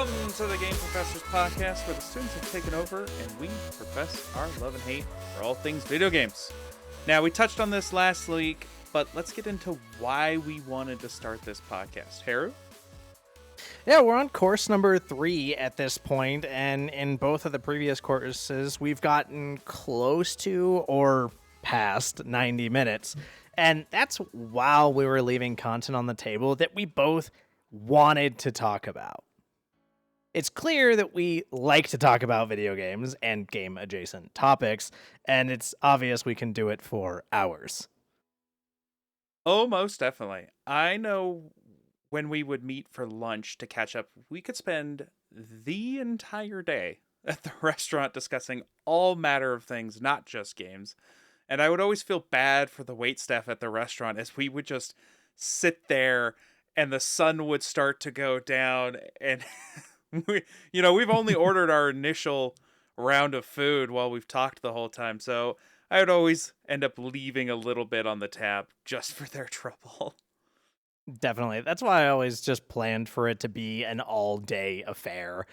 Welcome to the Game Professors podcast, where the students have taken over and we profess our love and hate for all things video games. Now, we touched on this last week, but let's get into why we wanted to start this podcast. Heru? Yeah, we're on course number 3 at this point, and in both of the previous courses, we've gotten close to or past 90 minutes. And that's while we were leaving content on the table that we both wanted to talk about. It's clear that we like to talk about video games and game-adjacent topics, and it's obvious we can do it for hours. Oh, most definitely. I know when we would meet for lunch to catch up, we could spend the entire day at the restaurant discussing all matter of things, not just games. And I would always feel bad for the waitstaff at the restaurant as we would just sit there and the sun would start to go down and we've only ordered our initial round of food while we've talked the whole time. So I would always end up leaving a little bit on the tab just for their trouble. Definitely. That's why I always just planned for it to be an all-day affair.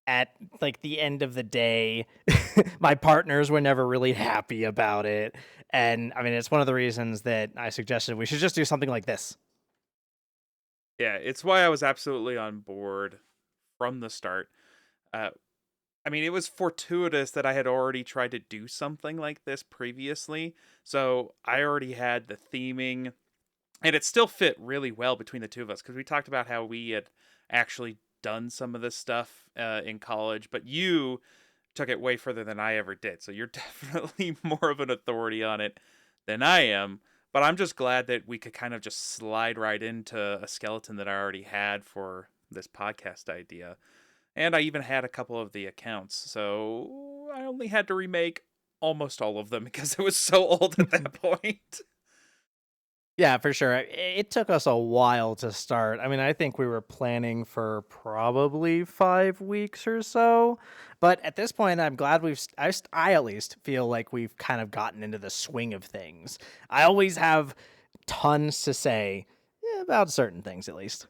At like the end of the day, my partners were never really happy about it. And I mean, it's one of the reasons that I suggested we should just do something like this. Yeah, it's why I was absolutely on board from the start. It was fortuitous that I had already tried to do something like this previously. So I already had the theming, and it still fit really well between the two of us because we talked about how we had actually done some of this stuff in college, but you took it way further than I ever did. So you're definitely more of an authority on it than I am. But I'm just glad that we could kind of just slide right into a skeleton that I already had for this podcast idea. And I even had a couple of the accounts. So I only had to remake almost all of them because it was so old at that point. Yeah, for sure. It took us a while to start. I mean, I think we were planning for probably 5 weeks or so. But at this point, I'm glad I at least feel like we've kind of gotten into the swing of things. I always have tons to say about certain things, at least.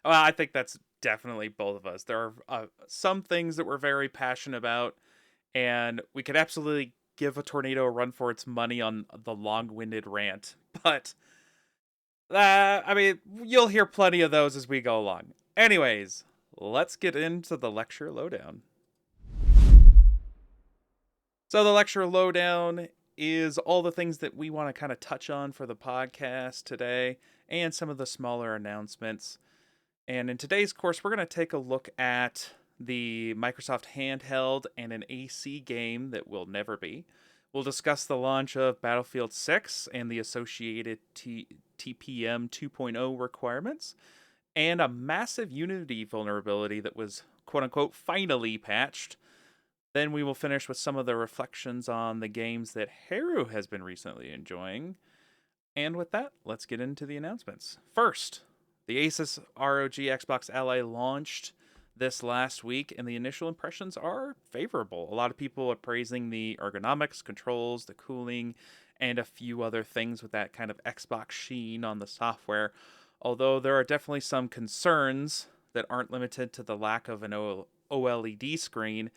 Well, I think that's definitely both of us. There are some things that we're very passionate about, and we could absolutely give a tornado a run for its money on the long-winded rant. But, you'll hear plenty of those as we go along. Anyways, let's get into the lecture lowdown. So the lecture lowdown is all the things that we want to kind of touch on for the podcast today, and some of the smaller announcements. And in today's course, we're going to take a look at the Microsoft handheld and an AC game that will never be. We'll discuss the launch of Battlefield 6 and the associated TPM 2.0 requirements, and a massive Unity vulnerability that was quote-unquote finally patched. Then we will finish with some of the reflections on the games that Heru has been recently enjoying. And with that, let's get into the announcements. First, the Asus ROG Xbox Ally launched this last week, and the initial impressions are favorable. A lot of people are praising the ergonomics, controls, the cooling, and a few other things with that kind of Xbox sheen on the software. Although there are definitely some concerns that aren't limited to the lack of an OLED screen,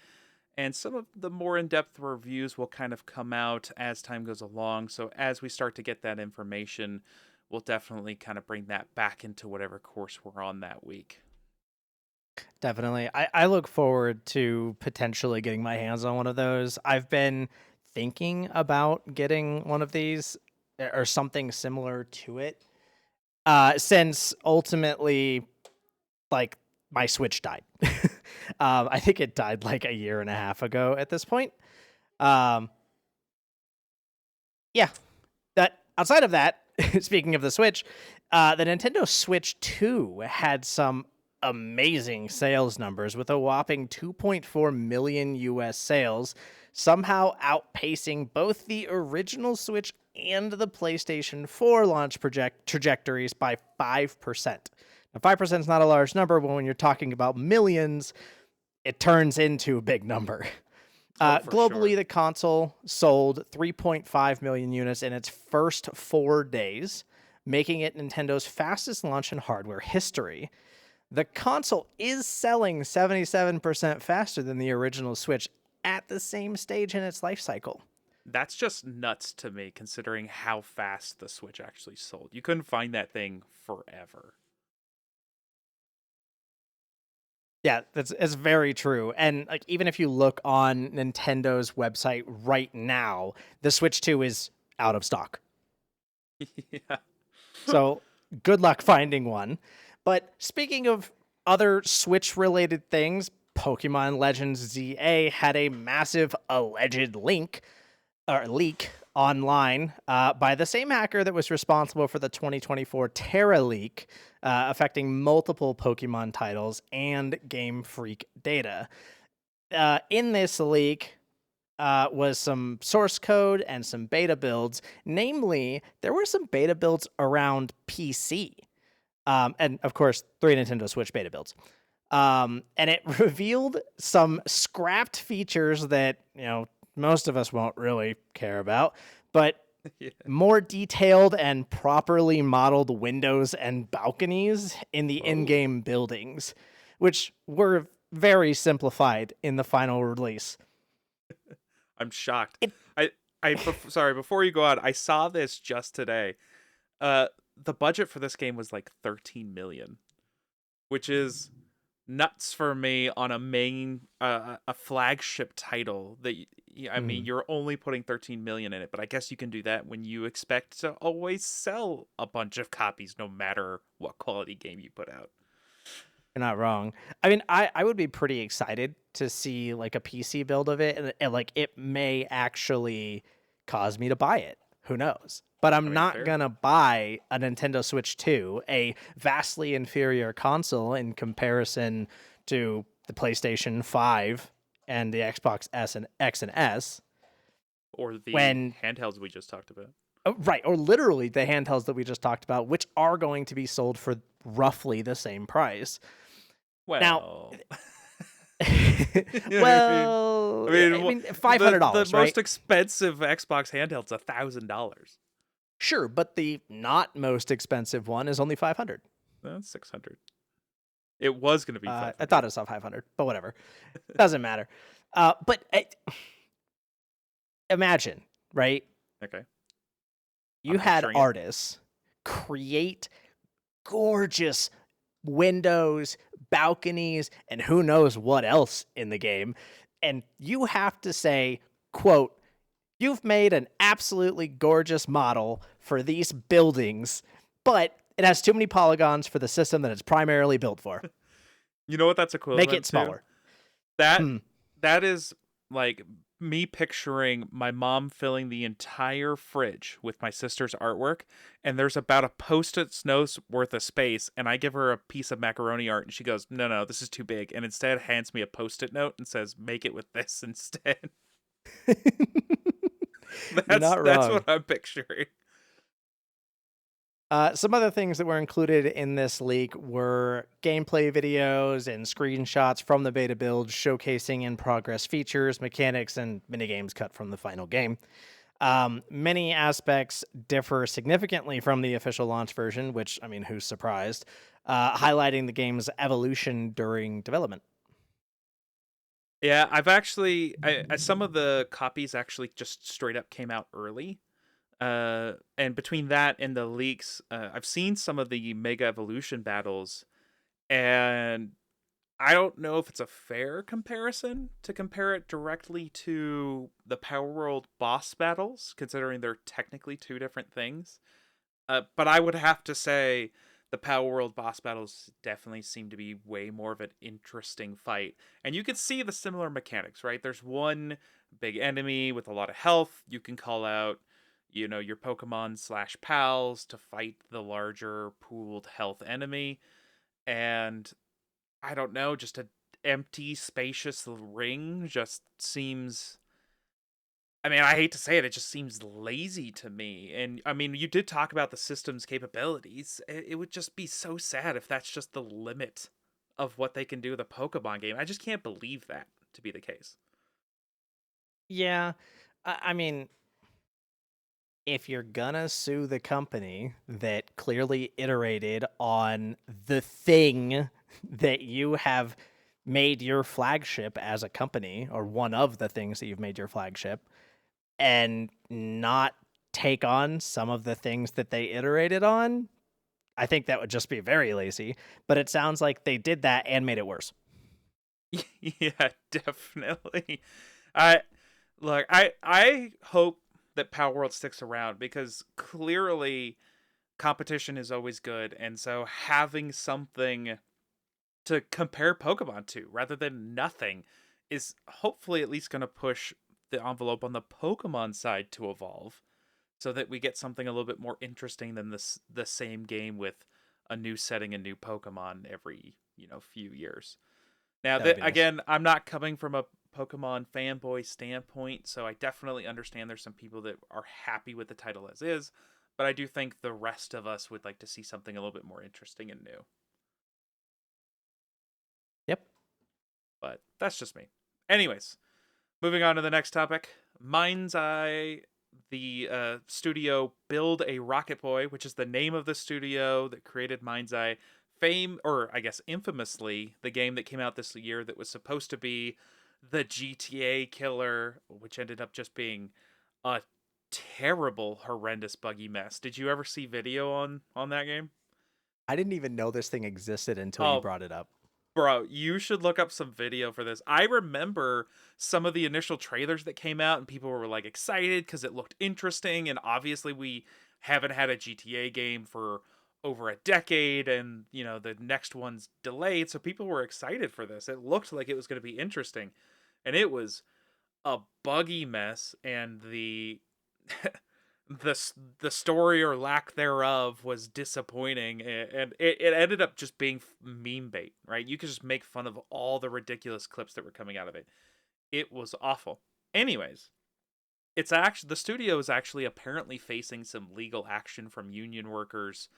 and some of the more in-depth reviews will kind of come out as time goes along. So as we start to get that information, we'll definitely kind of bring that back into whatever course we're on that week. Definitely. I look forward to potentially getting my hands on one of those. I've been thinking about getting one of these or something similar to it since ultimately, like, my Switch died. I think it died like a year and a half ago at this point. Yeah. That outside of that, speaking of the Switch, the Nintendo Switch 2 had some amazing sales numbers with a whopping 2.4 million US sales, somehow outpacing both the original Switch and the PlayStation 4 launch trajectories by 5%. Now, 5% is not a large number, but when you're talking about millions, it turns into a big number. Globally, Sure. the console sold 3.5 million units in its first 4 days, making it Nintendo's fastest launch in hardware history. The console is selling 77% faster than the original Switch at the same stage in its life cycle. That's just nuts to me, considering how fast the Switch actually sold. You couldn't find that thing forever. Yeah, it's very true. And like even if you look on Nintendo's website right now, the Switch 2 is out of stock. Yeah. So good luck finding one. But speaking of other Switch related things, Pokemon Legends ZA had a massive alleged leak online by the same hacker that was responsible for the 2024 Terra leak, affecting multiple Pokemon titles and Game Freak data. In this leak was some source code and some beta builds. Namely, there were some beta builds around PC. And of course, 3 Nintendo Switch beta builds. And it revealed some scrapped features that, most of us won't really care about, but Yeah. more detailed and properly modeled windows and balconies in the in-game buildings, which were very simplified in the final release. I'm shocked. Sorry, before you go on, I saw this just today. The budget for this game was like 13 million, which is nuts for me on a flagship title that I mean, you're only putting 13 million in it, but I guess you can do that when you expect to always sell a bunch of copies no matter what quality game you put out. You're not wrong. I mean, I would be pretty excited to see like a PC build of it, and like it may actually cause me to buy it. Who knows? But I'm not Fair. gonna buy a Nintendo Switch 2, a vastly inferior console in comparison to the PlayStation 5 and the Xbox X and S. Or the When handhelds we just talked about. right, or literally the handhelds that we just talked about, which are going to be sold for roughly the same price. Well, Now, yeah, well, I mean, $500, the right? most expensive Xbox handheld's $1,000. Sure, but the not most expensive one is only 500. That's 600. It was going to be 500. I thought it saw 500, but whatever. Doesn't matter. But imagine, right? Okay. You I'm had picturing it. artists create gorgeous windows, balconies, and who knows what else in the game. And you have to say, quote, "You've made an absolutely gorgeous model for these buildings, but it has too many polygons for the system that it's primarily built for. You know what that's equivalent Make it smaller." to? That is like me picturing my mom filling the entire fridge with my sister's artwork, and there's about a post-it note's worth of space, and I give her a piece of macaroni art, and she goes, no, this is too big, and instead hands me a post-it note and says, make it with this instead. You're not That's wrong. what I'm picturing. Some other things that were included in this leak were gameplay videos and screenshots from the beta build showcasing in-progress features, mechanics, and minigames cut from the final game. Many aspects differ significantly from the official launch version, which, I mean, who's surprised, highlighting the game's evolution during development. Yeah, I've actually, some of the copies actually just straight up came out early. And between that and the leaks, I've seen some of the Mega Evolution battles, and I don't know if it's a fair comparison to compare it directly to the Power World boss battles, considering they're technically two different things. But I would have to say the Power World boss battles definitely seem to be way more of an interesting fight. And you can see the similar mechanics, right? There's one big enemy with a lot of health. You can call out, your Pokemon / pals to fight the larger pooled health enemy. And I don't know, just an empty, spacious ring just seems. I mean, I hate to say it, it just seems lazy to me. And I mean, you did talk about the system's capabilities. It would just be so sad if that's just the limit of what they can do with a Pokemon game. I just can't believe that to be the case. Yeah, I mean, if you're gonna sue the company that clearly iterated on the thing that you have made your flagship as a company, or one of the things that you've made your flagship, and not take on some of the things that they iterated on. I think that would just be very lazy, but it sounds like they did that and made it worse. Yeah, definitely. I I hope that Power World sticks around because clearly competition is always good, and so having something to compare Pokemon to rather than nothing is hopefully at least going to push the envelope on the Pokemon side to evolve so that we get something a little bit more interesting than the same game with a new setting and new Pokemon every, few years. Now, That would be nice. again, I'm not coming from a Pokemon fanboy standpoint, so I definitely understand there's some people that are happy with the title as is, but I do think the rest of us would like to see something a little bit more interesting and new. Yep. But that's just me. Anyways, moving on to the next topic. Mind's Eye, the studio Build a Rocket Boy, which is the name of the studio that created Mind's Eye. Fame, or I guess infamously, the game that came out this year that was supposed to be the GTA killer, which ended up just being a terrible, horrendous, buggy mess. Did you ever see video on that game? I didn't even know this thing existed until you Oh, brought it up. bro, you should look up some video for this. I remember some of the initial trailers that came out, and people were like excited because it looked interesting. And obviously, we haven't had a GTA game for over a decade, and the next one's delayed. So people were excited for this. It looked like it was going to be interesting, and it was a buggy mess. And the story or lack thereof was disappointing, and it ended up just being meme bait, right? You could just make fun of all the ridiculous clips that were coming out of it. It was awful. Anyways, it's actually the studio is actually apparently facing some legal action from union workers,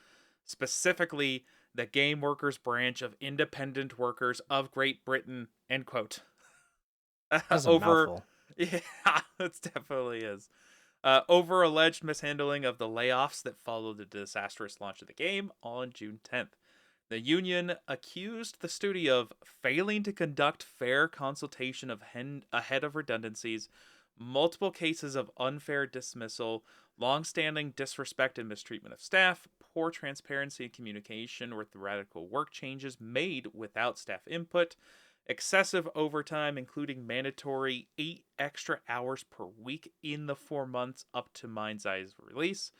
specifically the Game Workers Branch of Independent Workers of Great Britain, end quote. That's a Over mouthful. Yeah, it definitely is. Over alleged mishandling of the layoffs that followed the disastrous launch of the game on June 10th. The union accused the studio of failing to conduct fair consultation ahead of redundancies, multiple cases of unfair dismissal, long-standing disrespect and mistreatment of staff, poor transparency and communication with radical work changes made without staff input, excessive overtime, including mandatory 8 extra hours per week in the 4 months up to Mind's Eye's release,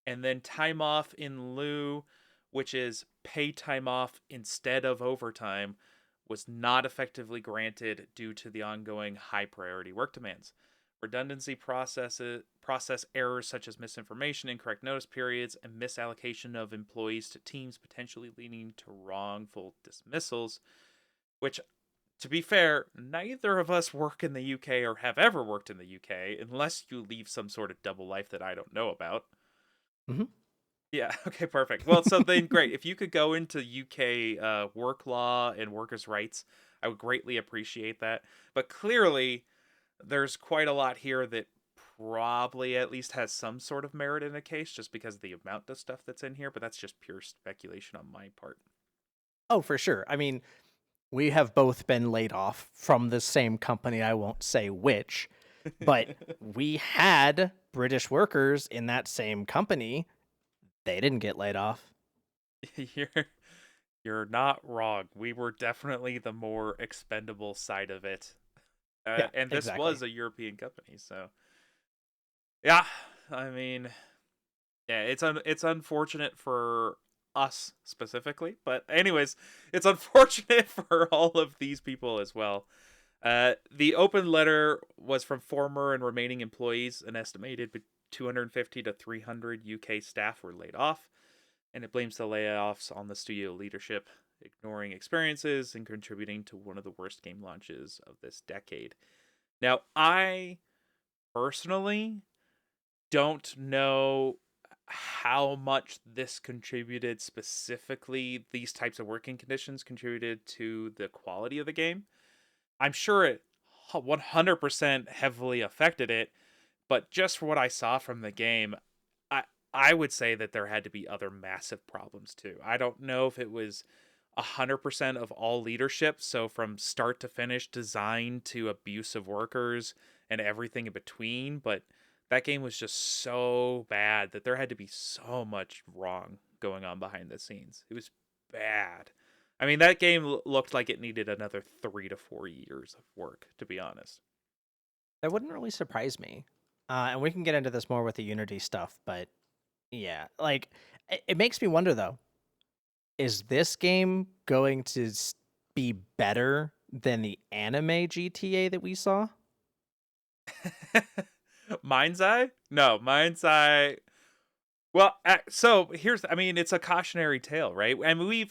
and then time off in lieu, which is pay time off instead of overtime, was not effectively granted due to the ongoing high priority work demands. Redundancy process errors such as misinformation, incorrect notice periods, and misallocation of employees to teams, potentially leading to wrongful dismissals, which, to be fair, neither of us work in the UK or have ever worked in the UK unless you leave some sort of double life that I don't know about. Hmm. Yeah, okay, perfect. Well, so then great. If you could go into UK work law and workers' rights, I would greatly appreciate that. But clearly, there's quite a lot here that probably at least has some sort of merit in a case just because of the amount of stuff that's in here, but that's just pure speculation on my part. Oh, for sure. I mean, we have both been laid off from the same company. I won't say which, but we had British workers in that same company. They didn't get laid off. you're you're not wrong. We were definitely the more expendable side of it. Yeah, And this exactly. was a European company, so yeah, I mean, yeah, it's unfortunate for us specifically, but anyways, it's unfortunate for all of these people as well. The open letter was from former and remaining employees. An estimated 250 to 300 UK staff were laid off, and it blames the layoffs on the studio leadership, ignoring experiences and contributing to one of the worst game launches of this decade. Now, I personally don't know how much this contributed specifically, these types of working conditions contributed to the quality of the game. I'm sure it 100% heavily affected it, but just for what I saw from the game, I I would say that there had to be other massive problems too. I don't know if it was 100% of all leadership. So from start to finish, design to abuse of workers and everything in between. But that game was just so bad that there had to be so much wrong going on behind the scenes. It was bad. I mean, that game looked like it needed another 3 to 4 years of work, to be honest. That wouldn't really surprise me. And we can get into this more with the Unity stuff, but yeah, like it makes me wonder though, is this game going to be better than the anime GTA that we saw? Mind's Eye? No, Mind's Eye. Well, so here's, I mean, it's a cautionary tale, right? I mean,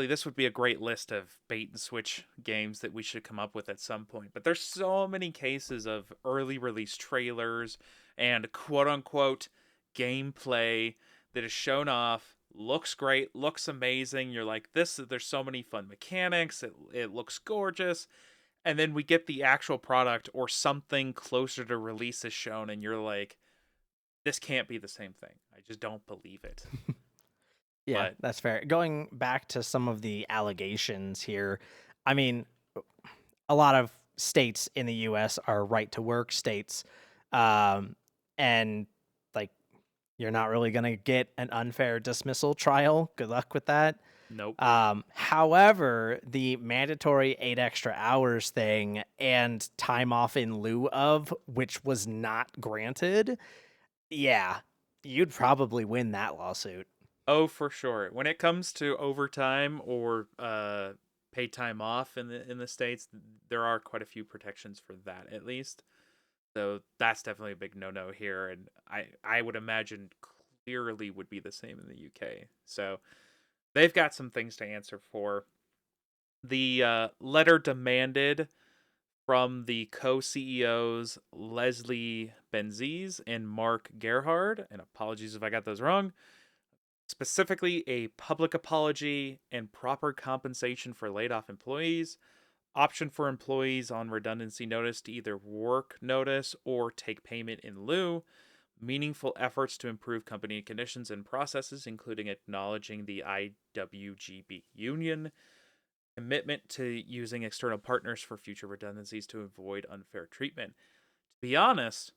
this would be a great list of bait and switch games that we should come up with at some point. But there's so many cases of early release trailers and quote unquote gameplay that is shown off, looks great, looks amazing. You're like, there's so many fun mechanics. It looks gorgeous. And then we get the actual product or something closer to release is shown, and you're like, this can't be the same thing. I just don't believe it. Yeah, But that's fair. Going back to some of the allegations here, I mean, a lot of states in the US are right to work states. And like, you're not really going to get an unfair dismissal trial. Good luck with that. nope. However, the mandatory 8 extra hours thing and time off in lieu of, which was not granted, yeah, you'd probably win that lawsuit. Oh, for sure. When it comes to overtime or paid time off in the states, there are quite a few protections for that at least. So that's definitely a big no-no here, and I would imagine clearly would be the same in the UK. So they've got some things to answer for. The letter demanded from the co-CEOs Leslie Benzies and Mark Gerhard, and apologies if I got those wrong, specifically a public apology and proper compensation for laid off employees, option for employees on redundancy notice to either work notice or take payment in lieu, meaningful efforts to improve company conditions and processes, including acknowledging the IWGB union, commitment to using external partners for future redundancies to avoid unfair treatment. To be honest,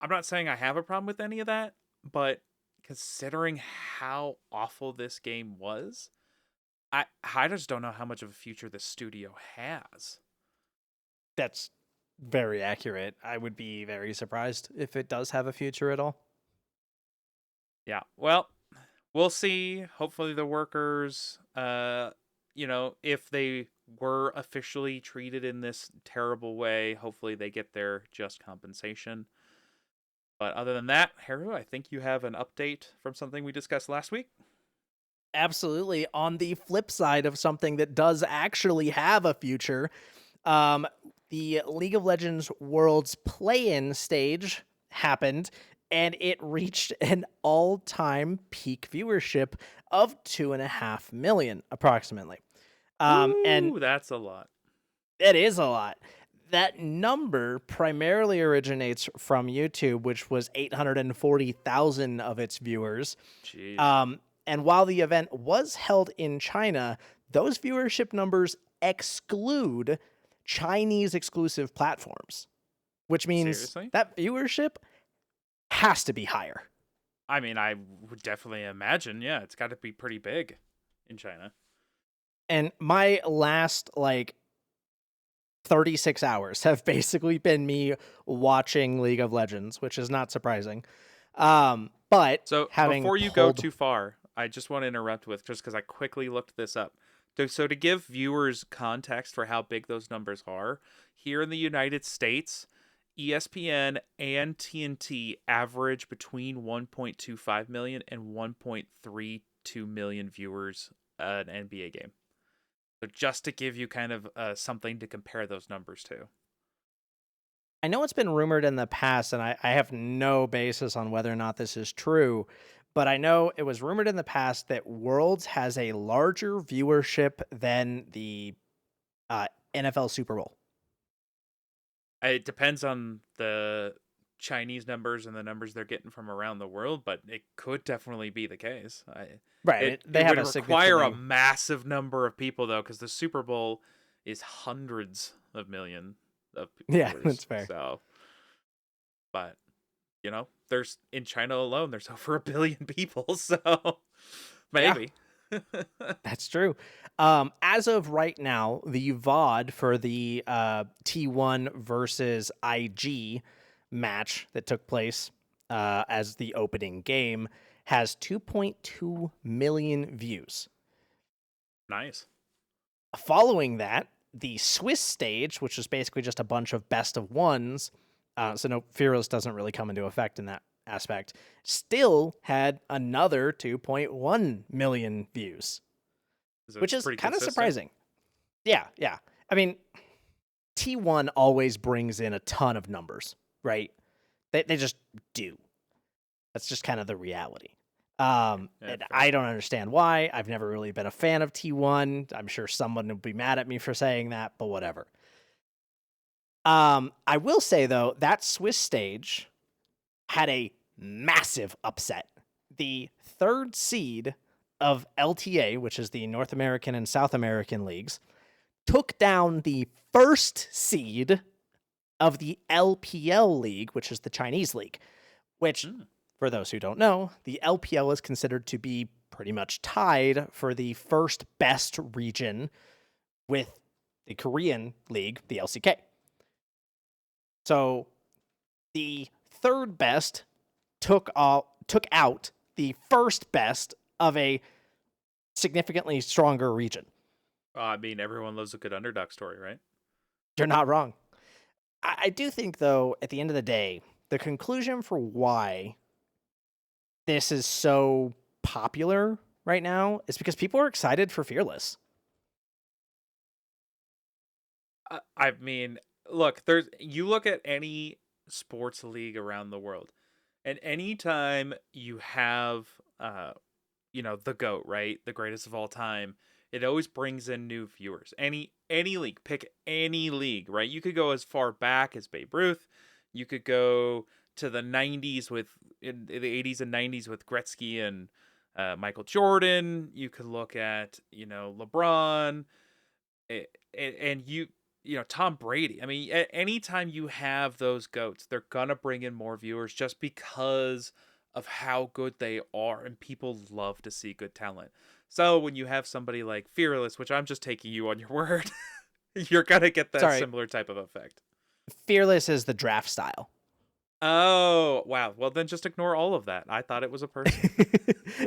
I'm not saying I have a problem with any of that, but considering how awful this game was, I just don't know how much of a future this studio has. That's very accurate. I would be very surprised if it does have a future at all. Yeah. Well, we'll see. Hopefully the workers if they were officially treated in this terrible way, hopefully they get their just compensation. But other than that, Haru, I think you have an update from something we discussed last week. Absolutely. On the flip side of something that does actually have a future, um, the League of Legends Worlds play-in stage happened, and it reached an all-time peak viewership of 2.5 million, approximately. And Ooh, that's a lot. it is a lot. That number primarily originates from YouTube, which was 840,000 of its viewers. Jeez. And while the event was held in China, those viewership numbers exclude Chinese exclusive platforms, which means Seriously? that viewership has to be higher. I mean, I would definitely imagine, yeah, it's got to be pretty big in China. And my last 36 hours have basically been me watching League of Legends, which is not surprising. But So having before you go pulled, too far, I just want to interrupt with, just because I quickly looked this up. So to give viewers context for how big those numbers are, here in the United States, ESPN and TNT average between 1.25 million and 1.32 million viewers an NBA game. So just to give you kind of something to compare those numbers to. I know it's been rumored in the past, and I have no basis on whether or not this is true, but I know it was rumored in the past that Worlds has a larger viewership than the NFL Super Bowl. It depends on the Chinese numbers and the numbers they're getting from around the world, but it could definitely be the case. Right. They it have would a require a significantly. massive number of people, though, because the Super Bowl is hundreds of millions of Yeah, viewers. that's fair. So, but, there's in China alone, there's over 1 billion people. So, maybe. That's true. As of right now, the VOD for the T1 versus IG match that took place as the opening game has 2.2 million views. Nice. Following that, the Swiss stage, which is basically just a bunch of best of ones, so no, Fearless doesn't really come into effect in that aspect, still had another 2.1 million views, which is kind of surprising. Yeah. I mean, T1 always brings in a ton of numbers, right? They just do. That's just kind of the reality. And I don't understand why. I've never really been a fan of T1. I'm sure someone would be mad at me for saying that, but whatever. I will say, though, that Swiss stage had a massive upset. The third seed of LTA, which is the North American and South American leagues, took down the first seed of the LPL league, which is the Chinese league, which, for those who don't know, the LPL is considered to be pretty much tied for the first best region with the Korean league, the LCK. So the third best took out the first best of a significantly stronger region. I mean, everyone loves a good underdog story, right? You're not wrong. I do think, though, at the end of the day, the conclusion for why this is so popular right now is because people are excited for Fearless. I mean, look, you look at any sports league around the world, and anytime you have, the GOAT, right? The greatest of all time, it always brings in new viewers. Any league, pick any league, right? You could go as far back as Babe Ruth. You could go to the 90s in the 80s and 90s with Gretzky and Michael Jordan. You could look at, LeBron and Tom Brady. I mean, anytime you have those GOATs, they're going to bring in more viewers just because of how good they are, and people love to see good talent. So when you have somebody like Fearless, which I'm just taking you on your word, you're going to get that similar type of effect. Fearless is the draft style. Oh, wow. Well, then just ignore all of that. I thought it was a person.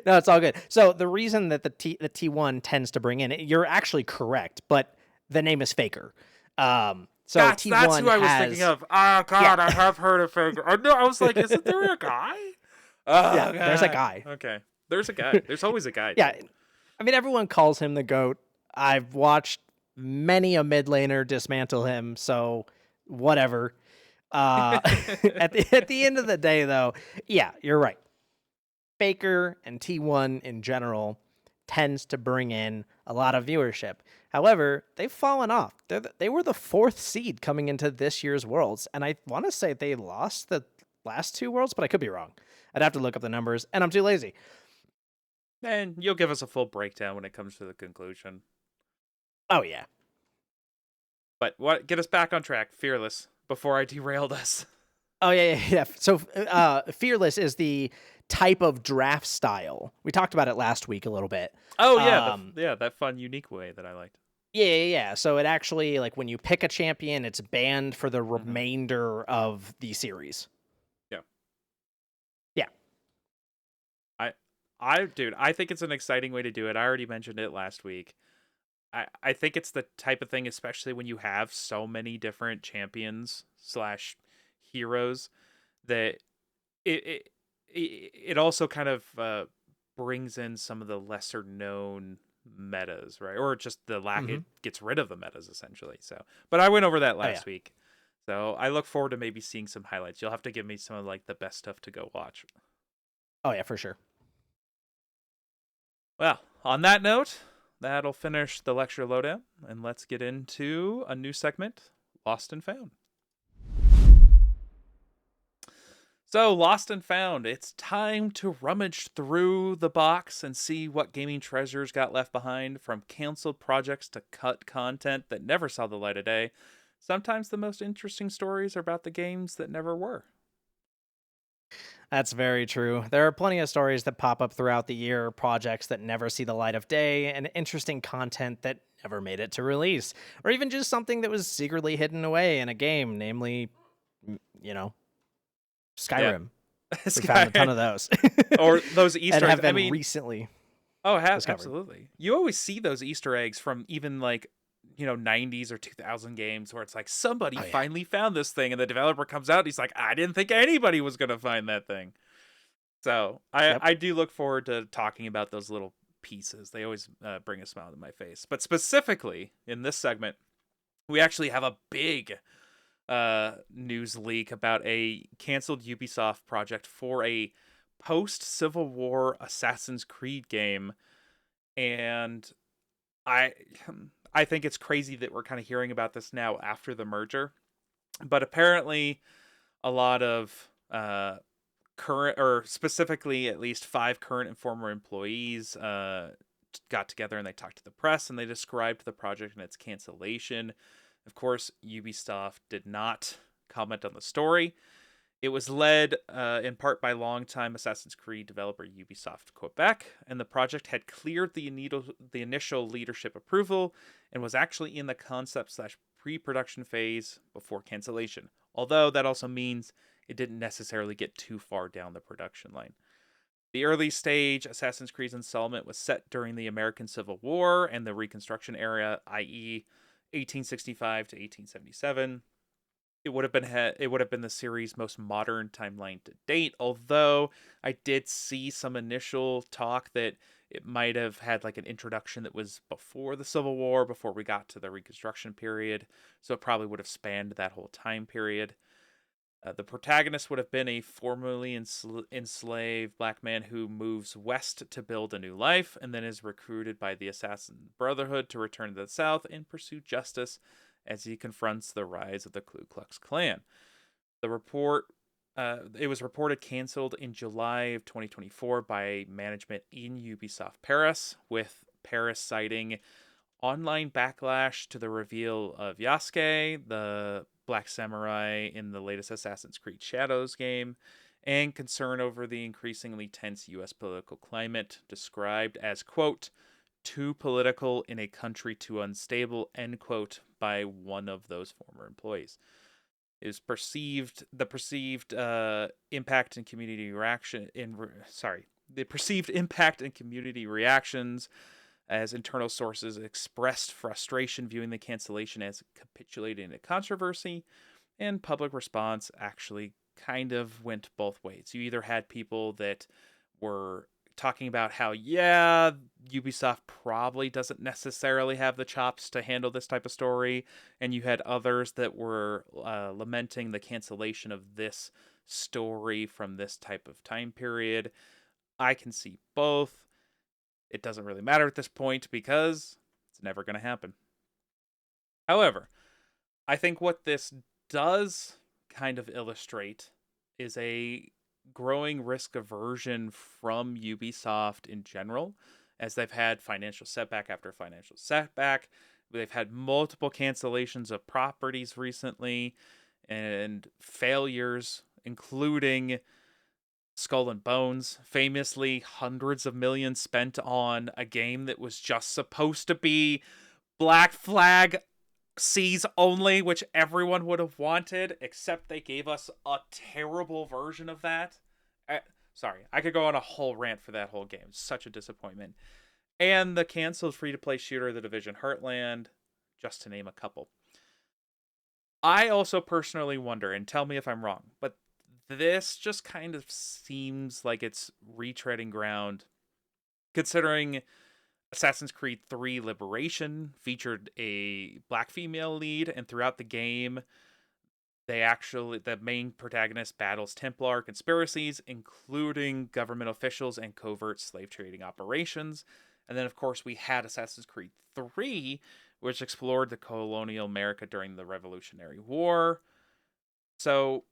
No, it's all good. So the reason that the T1 tends to bring in, you're actually correct, but the name is Faker. So that's T1 who I was thinking of. Oh, God, yeah. I have heard of Faker. I was like, isn't there a guy? Oh, yeah, God. There's a guy. Okay. There's a guy. There's always a guy. Yeah. I mean, everyone calls him the GOAT. I've watched many a mid laner dismantle him, so whatever. At the end of the day, though, yeah, you're right. Faker and T1 in general tends to bring in a lot of viewership. However, they've fallen off. They were the fourth seed coming into this year's Worlds, and I want to say they lost the last two Worlds, but I could be wrong. I'd have to look up the numbers, and I'm too lazy. And you'll give us a full breakdown when it comes to the conclusion. Oh, yeah. But get us back on track, Fearless, before I derailed us. Oh, yeah. So Fearless is the type of draft style. We talked about it last week a little bit. Oh, yeah. That fun, unique way that I liked. Yeah. So it actually, like, when you pick a champion, it's banned for the remainder of the series. Yeah. Yeah. I think it's an exciting way to do it. I already mentioned it last week. I think it's the type of thing, especially when you have so many different champions / heroes, that it also kind of brings in some of the lesser known metas, right? Or just the lack, it gets rid of the metas essentially. So, but I went over that last week. So I look forward to maybe seeing some highlights. You'll have to give me some of like the best stuff to go watch. Oh yeah, for sure. Well, on that note, that'll finish the lecture lowdown, and let's get into a new segment, Lost and Found. So, Lost and Found, it's time to rummage through the box and see what gaming treasures got left behind, from canceled projects to cut content that never saw the light of day. Sometimes the most interesting stories are about the games that never were. That's very true. There are plenty of stories that pop up throughout the year, projects that never see the light of day, and interesting content that never made it to release, or even just something that was secretly hidden away in a game, namely, you know, Yeah. Skyrim. We found a ton Sky of those or those and Easter eggs. have I been mean, recently oh, discovered. absolutely. You always see those Easter eggs from even like, 90s or 2000 games where it's like somebody Oh, yeah. finally found this thing and the developer comes out and he's like, I didn't think anybody was going to find that thing. So I, Yep. I do look forward to talking about those little pieces. They always bring a smile to my face. But specifically in this segment, we actually have a big news leak about a canceled Ubisoft project for a post Civil War Assassin's Creed game, and I I think it's crazy that we're kind of hearing about this now after the merger. But apparently, a lot of current, or specifically at least 5 current and former employees, got together and they talked to the press and they described the project and its cancellation. Of course, Ubisoft did not comment on the story. It was led in part by longtime Assassin's Creed developer Ubisoft Quebec, and the project had cleared the initial leadership approval and was actually in the concept / pre-production phase before cancellation. Although that also means it didn't necessarily get too far down the production line. The early stage Assassin's Creed installment was set during the American Civil War and the Reconstruction era, i.e., 1865 to 1877. It would have been the series' most modern timeline to date. Although I did see some initial talk that it might have had like an introduction that was before the Civil War, before we got to the Reconstruction period. So it probably would have spanned that whole time period. The protagonist would have been a formerly enslaved black man who moves west to build a new life and then is recruited by the Assassin Brotherhood to return to the South and pursue justice as he confronts the rise of the Ku Klux Klan. The report, it was reported canceled in July of 2024 by management in Ubisoft Paris, with Paris citing online backlash to the reveal of Yasuke, the Black Samurai in the latest Assassin's Creed Shadows game, and concern over the increasingly tense U.S. political climate, described as, quote, too political in a country too unstable, end quote, by one of those former employees. Is perceived the perceived impact and community reaction in sorry the perceived impact and community reactions, as internal sources expressed frustration viewing the cancellation as capitulating to controversy, and public response actually kind of went both ways. You either had people that were talking about how, yeah, Ubisoft probably doesn't necessarily have the chops to handle this type of story, and you had others that were lamenting the cancellation of this story from this type of time period. I can see both. It doesn't really matter at this point because it's never going to happen. However, I think what this does kind of illustrate is a growing risk aversion from Ubisoft in general, as they've had financial setback after financial setback. They've had multiple cancellations of properties recently and failures, including Skull and Bones, famously hundreds of millions spent on a game that was just supposed to be Black Flag Seas only, which everyone would have wanted, except they gave us a terrible version of that. Sorry, I could go on a whole rant for that whole game. Such a disappointment. And the canceled free-to-play shooter, The Division Heartland, just to name a couple. I also personally wonder, and tell me if I'm wrong, but this just kind of seems like it's retreading ground, considering Assassin's Creed 3 Liberation featured a black female lead, and throughout the game, the main protagonist battles Templar conspiracies, including government officials and covert slave trading operations. And then, of course, we had Assassin's Creed 3, which explored the colonial America during the Revolutionary War. So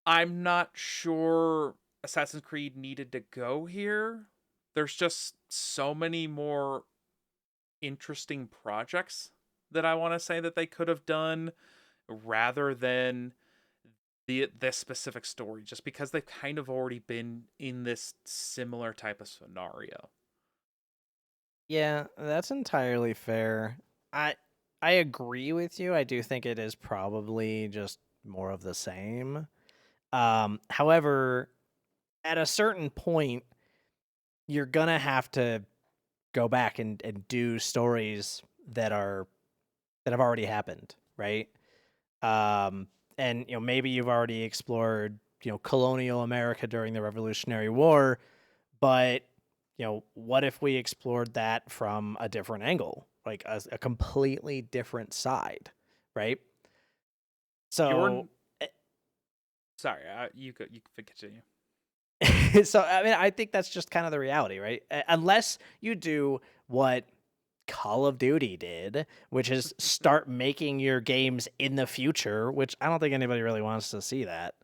I'm not sure Assassin's Creed needed to go here. There's just so many more interesting projects that I want to say that they could have done rather than this specific story, just because they've kind of already been in this similar type of scenario. Yeah, that's entirely fair. I I agree with you. I do think it is probably just more of the same. However, at a certain point, you're gonna have to go back and do stories that have already happened, right? Um, and maybe you've already explored colonial America during the Revolutionary War, but what if we explored that from a different angle, like a completely different side, right? You're So sorry, you could continue. so I mean, I think that's just kind of the reality, right? Unless you do what Call of Duty did, which is start making your games in the future, which I don't think anybody really wants to see that.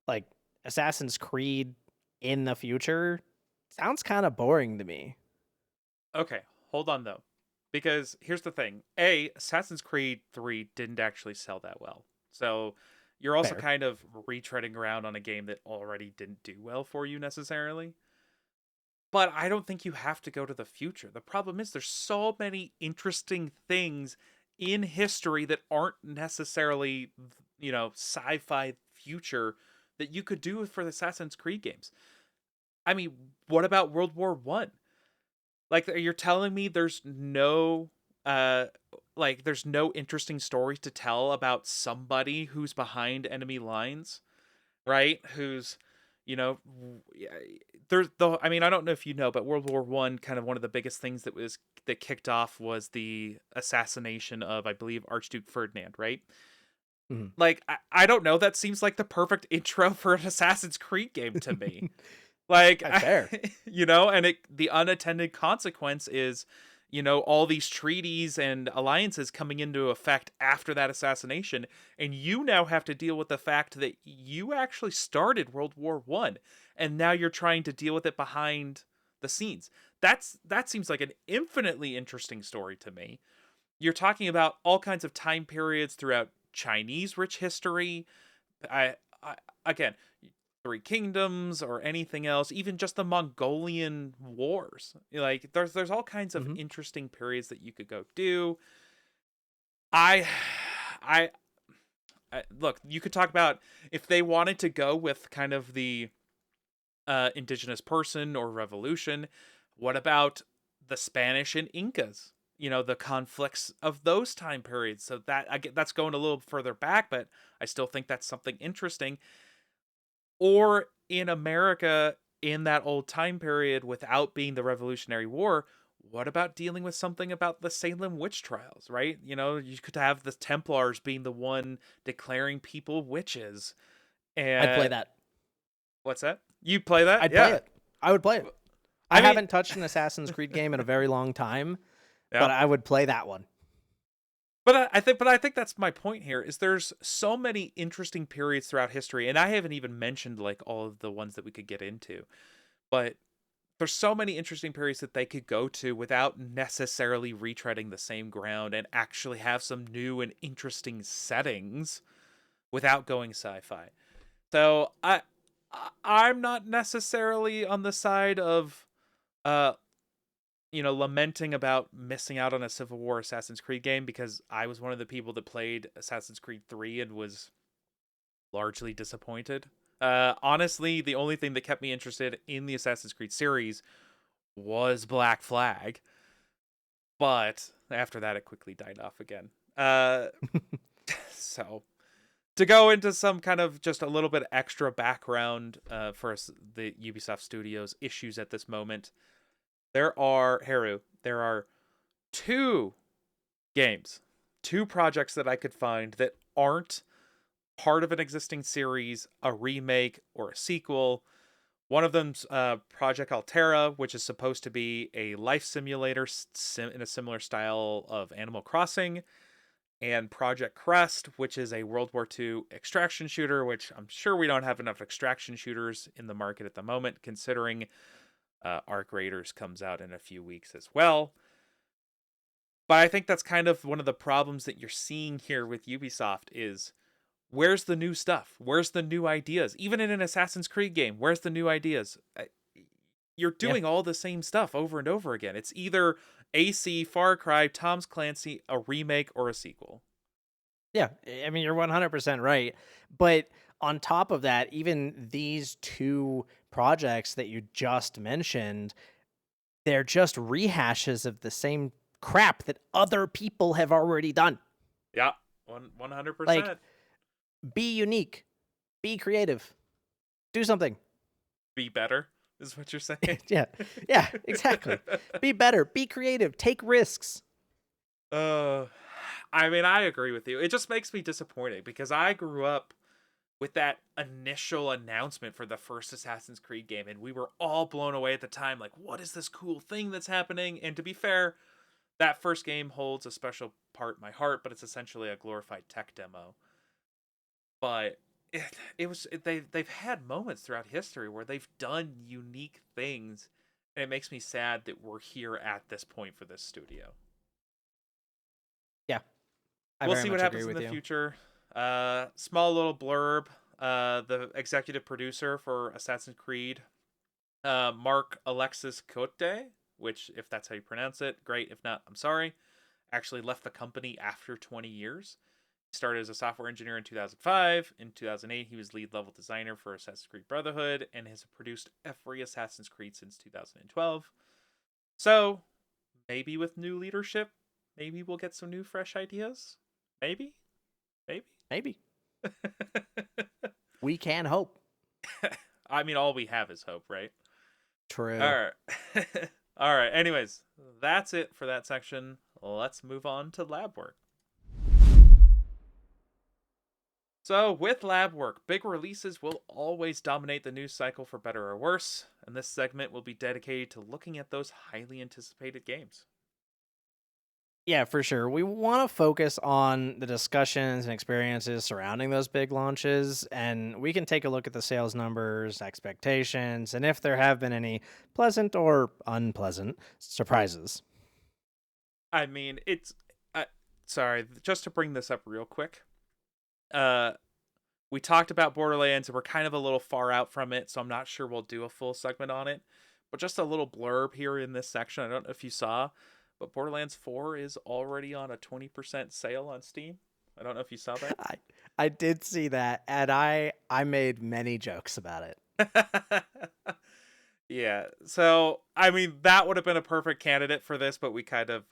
Like Assassin's Creed in the future sounds kind of boring to me. Okay, hold on though. Because here's the thing. A, Assassin's Creed 3 didn't actually sell that well. So you're also Fair. kind of retreading around on a game that already didn't do well for you necessarily. But I don't think you have to go to the future. The problem is there's so many interesting things in history that aren't necessarily, sci-fi future that you could do for the Assassin's Creed games. I mean, what about World War 1? Like you're telling me uh there's no interesting stories to tell about somebody who's behind enemy lines, right? Who's you know yeah, there's the I mean, I don't know if you know, but World War 1, kind of one of the biggest things that kicked off was the assassination of, I believe, Archduke Ferdinand, right? Mhm. Like I don't know, that seems like the perfect intro for an Assassin's Creed game to me. Like, That's fair. and the unintended consequence is, all these treaties and alliances coming into effect after that assassination, and you now have to deal with the fact that you actually started World War 1, and now you're trying to deal with it behind the scenes. That seems like an infinitely interesting story to me. You're talking about all kinds of time periods throughout Chinese rich history. I again, Three Kingdoms or anything else, even just the Mongolian Wars. Like there's all kinds of Hmm. interesting periods that you could go do. I I, look, you could talk about if they wanted to go with kind of the indigenous person or revolution, what about the Spanish and Incas? The conflicts of those time periods. So that's going a little further back, but I still think that's something interesting. Or in America in that old time period without being the Revolutionary War, what about dealing with something about the Salem witch trials, right? You could have the Templars being the one declaring people witches. I'd play And that. what's that? You play that? I'd play Yeah. it. I would play it. I I mean, haven't touched an Assassin's Creed game in a very long time, but yeah. I would play that one. But I think that's my point here is there's so many interesting periods throughout history, and I haven't even mentioned like all of the ones that we could get into. But there's so many interesting periods that they could go to without necessarily retreading the same ground and actually have some new and interesting settings without going sci-fi. So I'm not necessarily on the side of uh lamenting about missing out on a Civil War Assassin's Creed game, because I was one of the people that played Assassin's Creed 3 and was largely disappointed. Honestly, the only thing that kept me interested in the Assassin's Creed series was Black Flag, but after that, it quickly died off again. So to go into some kind of just a little bit extra background for the Ubisoft Studios issues at this moment, there are two games, two projects that I could find that aren't part of an existing series, a remake or a sequel. One of them's Project Altera, which is supposed to be a life simulator in a similar style of Animal Crossing. and Project Crest, which is a World War II extraction shooter, which I'm sure we don't have enough extraction shooters in the market at the moment, considering Arc Raiders comes out in a few weeks as well. But I think that's kind of one of the problems that you're seeing here with Ubisoft is where's the new stuff? Where's the new ideas? Even in an Assassin's Creed game, where's the new ideas? You're Yeah. doing all the same stuff over and over again. It's either AC, Far Cry, Tom's Clancy, a remake, or a sequel. Yeah, I mean, you're 100% right. But on top of that, even these two projects that you just mentioned, they're just rehashes of the same crap that other people have already done. Yeah, Like, 100%. be unique, be creative, do something. Be better, is what you're saying. Yeah, yeah, exactly. Be better, be creative, take risks. uh, I mean, I agree with you. It just makes me disappointed because I grew up with that initial announcement for the first Assassin's Creed game, and we were all blown away at the time. Like, what is this cool thing that's happening? And to be fair, that first game holds a special part in my heart, but it's essentially a glorified tech demo. But they've had moments throughout history where they've done unique things, and it makes me sad that we're here at this point for this studio. Yeah, I We'll very see what much agree happens in with the you. future. Small little blurb. The executive producer for Assassin's Creed, Mark Alexis Cote, which, if that's how you pronounce it, great. If not, I'm sorry. Actually left the company after 20 years. He started as a software engineer in 2005. In 2008, he was lead level designer for Assassin's Creed Brotherhood and has produced every Assassin's Creed since 2012. So, maybe with new leadership, maybe we'll get some new fresh ideas. Maybe? Maybe? Maybe. We can hope. I mean, all we have is hope, right? True. All right. All right. Anyways, that's it for that section. Let's move on to lab work. So, with lab work, big releases will always dominate the news cycle for better or worse, and this segment will be dedicated to looking at those highly anticipated games. Yeah, for sure. We want to focus on the discussions and experiences surrounding those big launches, and we can take a look at the sales numbers, expectations, and if there have been any pleasant or unpleasant surprises. I mean, it's. Sorry, just to bring this up real quick. Uh, we talked about Borderlands, and we're kind of a little far out from it, so I'm not sure we'll do a full segment on it. But just a little blurb here in this section. I don't know if you saw, but Borderlands 4 is already on a 20% sale on Steam. I don't know if you saw that. I did see that, and I made many jokes about it. Yeah. So, I mean, that would have been a perfect candidate for this, but we kind of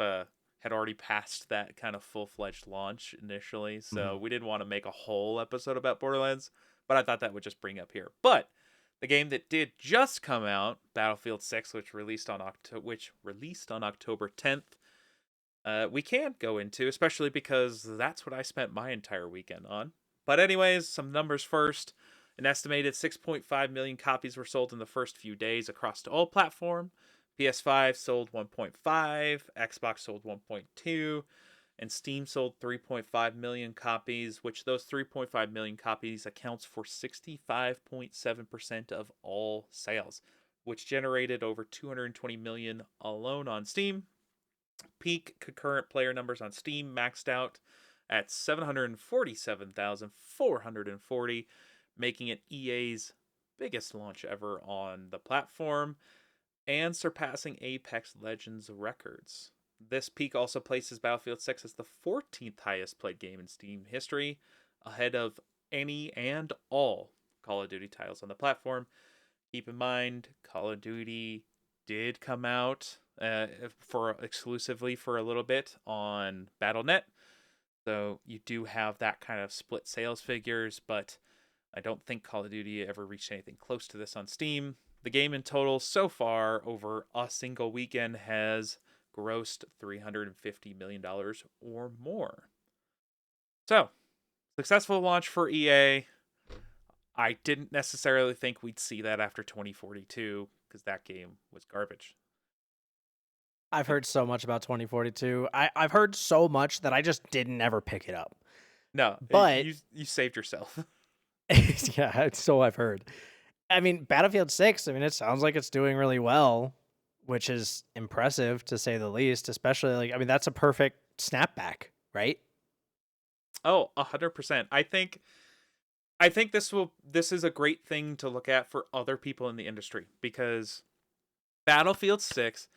had already passed that kind of full-fledged launch initially. So, Mhm. we didn't want to make a whole episode about Borderlands, but I thought that would just bring up here. But the game that did just come out, Battlefield 6, which released on October 10th, we can go into, especially because that's what I spent my entire weekend on. But anyways, some numbers first. An estimated 6.5 million copies were sold in the first few days across to all platform. PS5 sold 1.5, Xbox sold 1.2, and Steam sold 3.5 million copies, which those 3.5 million copies accounts for 65.7% of all sales, which generated over 220 million alone on Steam. Peak concurrent player numbers on Steam maxed out at 747,440, making it EA's biggest launch ever on the platform and surpassing Apex Legends records. This peak also places Battlefield 6 as the 14th highest played game in Steam history, ahead of any and all Call of Duty titles on the platform. Keep in mind, Call of Duty did come out for exclusively for a little bit on BattleNet, so you do have that kind of split sales figures, but I don't think Call of Duty ever reached anything close to this on Steam. The game in total so far over a single weekend has grossed $350 million or more. So, successful launch for EA. I didn't necessarily think we'd see that after 2042 because that game was garbage. I've heard so much about 2042. I've heard so much that I just didn't ever pick it up. No, But you saved yourself. yeah, so I've heard. I mean, Battlefield 6, I mean, it sounds like it's doing really well, which is impressive to say the least, especially like, I mean, that's a perfect snapback, right? Oh, 100%. I think this is a great thing to look at for other people in the industry because Battlefield 6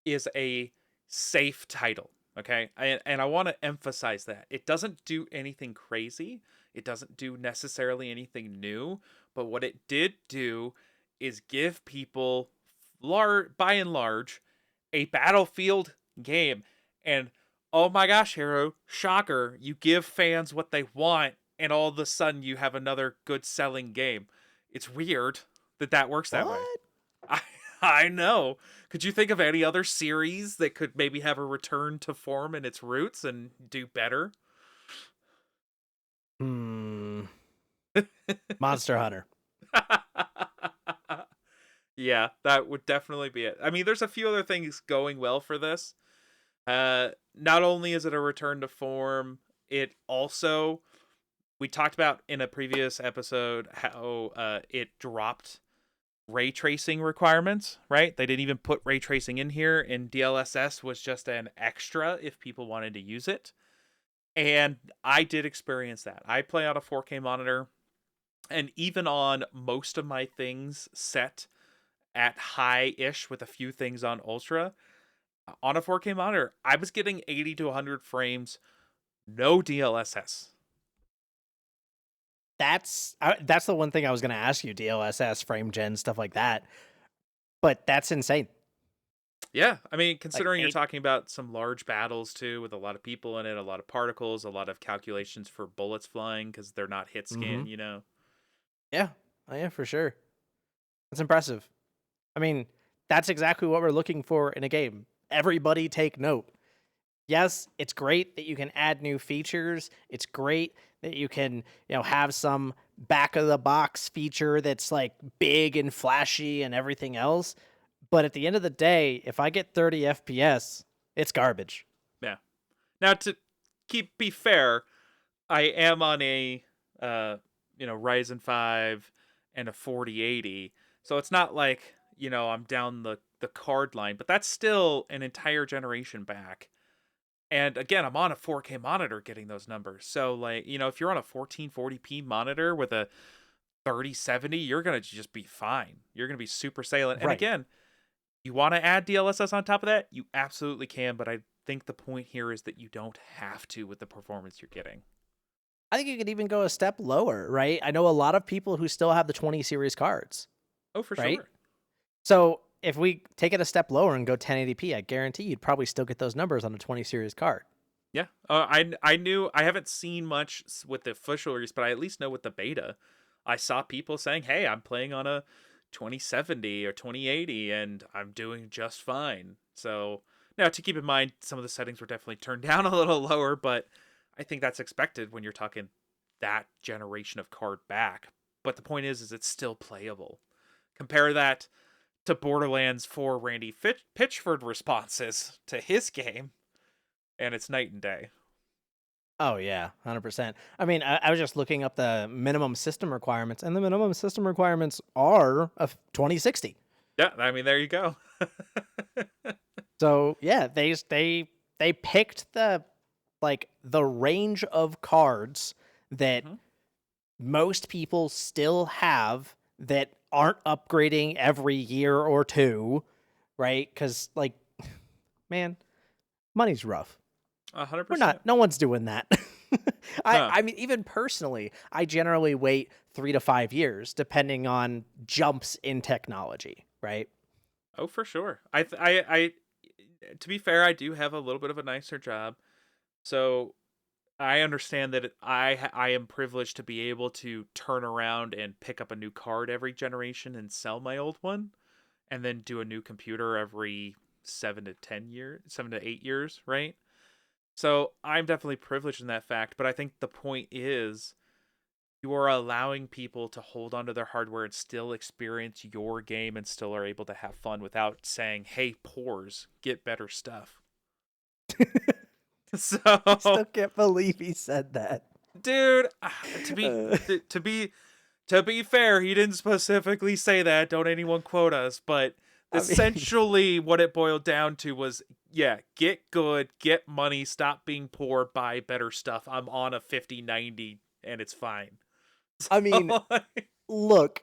is a safe title, okay? And I want to emphasize that. It doesn't do anything crazy. It doesn't do necessarily anything new, but what it did do is give people by and large a Battlefield game. And oh my gosh, Hero, shocker, you give fans what they want and all of a sudden you have another good selling game. It's weird that works that way. What? I I know. Could you think of any other series that could maybe have a return to form in its roots and do better? Hmm. Monster Hunter. Yeah, that would definitely be it. I mean, there's a few other things going well for this. Not only is it a return to form, it also we talked about in a previous episode how it dropped ray tracing requirements, right? They didn't even put ray tracing in here, and DLSS was just an extra if people wanted to use it. And I did experience that. I play on a 4K monitor, and even on most of my things set at high-ish with a few things on ultra, on a 4K monitor, I was getting 80 to 100 frames, no DLSS. That's the one thing I was going to ask you, DLSS, frame gen, stuff like that. But that's insane. Yeah, I mean, Like considering you're eight. talking about some large battles too, with a lot of people in it, a lot of particles, a lot of calculations for bullets flying because they're not hit Mm-hmm. scan, you know. Yeah. Oh, yeah, for sure. That's impressive. I mean, that's exactly what we're looking for in a game. Everybody take note. Yes, it's great that you can add new features. It's great that you can, have some back of the box feature that's like big and flashy and everything else. But at the end of the day, if I get 30 FPS, it's garbage. Yeah. Now to be fair, I am on a Ryzen 5 and a 4080. So it's not like, I'm down the card line, but that's still an entire generation back. And again, I'm on a 4K monitor getting those numbers. So like, if you're on a 1440p monitor with a 3070, you're going to just be fine. You're going to be super salient. And Right. again, you want to add DLSS on top of that? You absolutely can, but I think the point here is that you don't have to with the performance you're getting. I think you could even go a step lower, right? I know a lot of people who still have the 20 series cards, Oh, for right? sure. So if we take it a step lower and go 1080p, I guarantee you'd probably still get those numbers on a 20 series card. Yeah. I knew I haven't seen much with the official release, but I at least know with the beta. I saw people saying, "Hey, I'm playing on a 2070 or 2080 and I'm doing just fine." So, now to keep in mind some of the settings were definitely turned down a little lower, but I think that's expected when you're talking that generation of card back. But the point is it's still playable. Compare that to Borderlands 4 Randy Pitchford responses to his game, and it's night and day. Oh yeah, 100%. I mean, I was just looking up the minimum system requirements, and the minimum system requirements are a 2060. Yeah, I mean, there you go. So yeah, they picked the range of cards that Hmm. most people still have that aren't upgrading every year or two, right? Because man, money's rough. We're 100%. not. No one's doing that. No. I mean, even personally, I generally wait 3 to 5 years, depending on jumps in technology. Right? Oh, for sure. I to be fair, I do have a little bit of a nicer job. So I understand that I am privileged to be able to turn around and pick up a new card every generation and sell my old one and then do a new computer every 7 to 8 years, right? So I'm definitely privileged in that fact, but I think the point is You are allowing people to hold onto their hardware and still experience your game and still are able to have fun without saying, "Hey, pores, get better stuff." I So, still can't believe he said that. dude, to be Uh, to be to be fair, he didn't specifically say that. Don't anyone quote us, but I mean, essentially what it boiled down to was, yeah, get good, get money, stop being poor, buy better stuff. I'm on a 5090 and it's fine. I mean, look,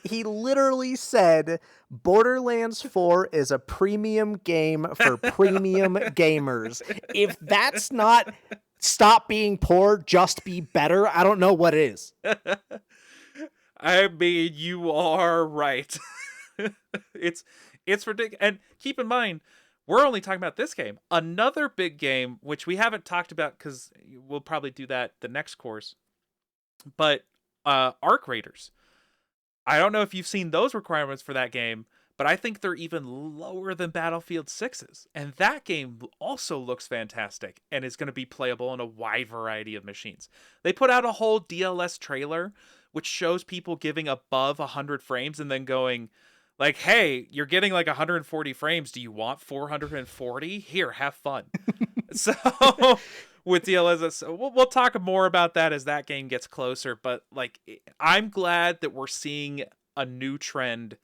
he literally said Borderlands 4 is a premium game for premium gamers. If that's not stop being poor, just be better, I don't know what is. I mean, you are right. it's it's ridiculous. And keep in mind, we're only talking about this game. Another big game, which we haven't talked about because we'll probably do that the next course, but Arc Raiders. I don't know if you've seen those requirements for that game, but I think they're even lower than Battlefield 6's. And that game also looks fantastic and is going to be playable on a wide variety of machines. They put out a whole DLS trailer which shows people giving above 100 frames and then going like, "Hey, you're getting like 140 frames. Do you want 440? Here, have fun." So with DLS, so we'll talk more about that as that game gets closer. But like, I'm glad that we're seeing a new trend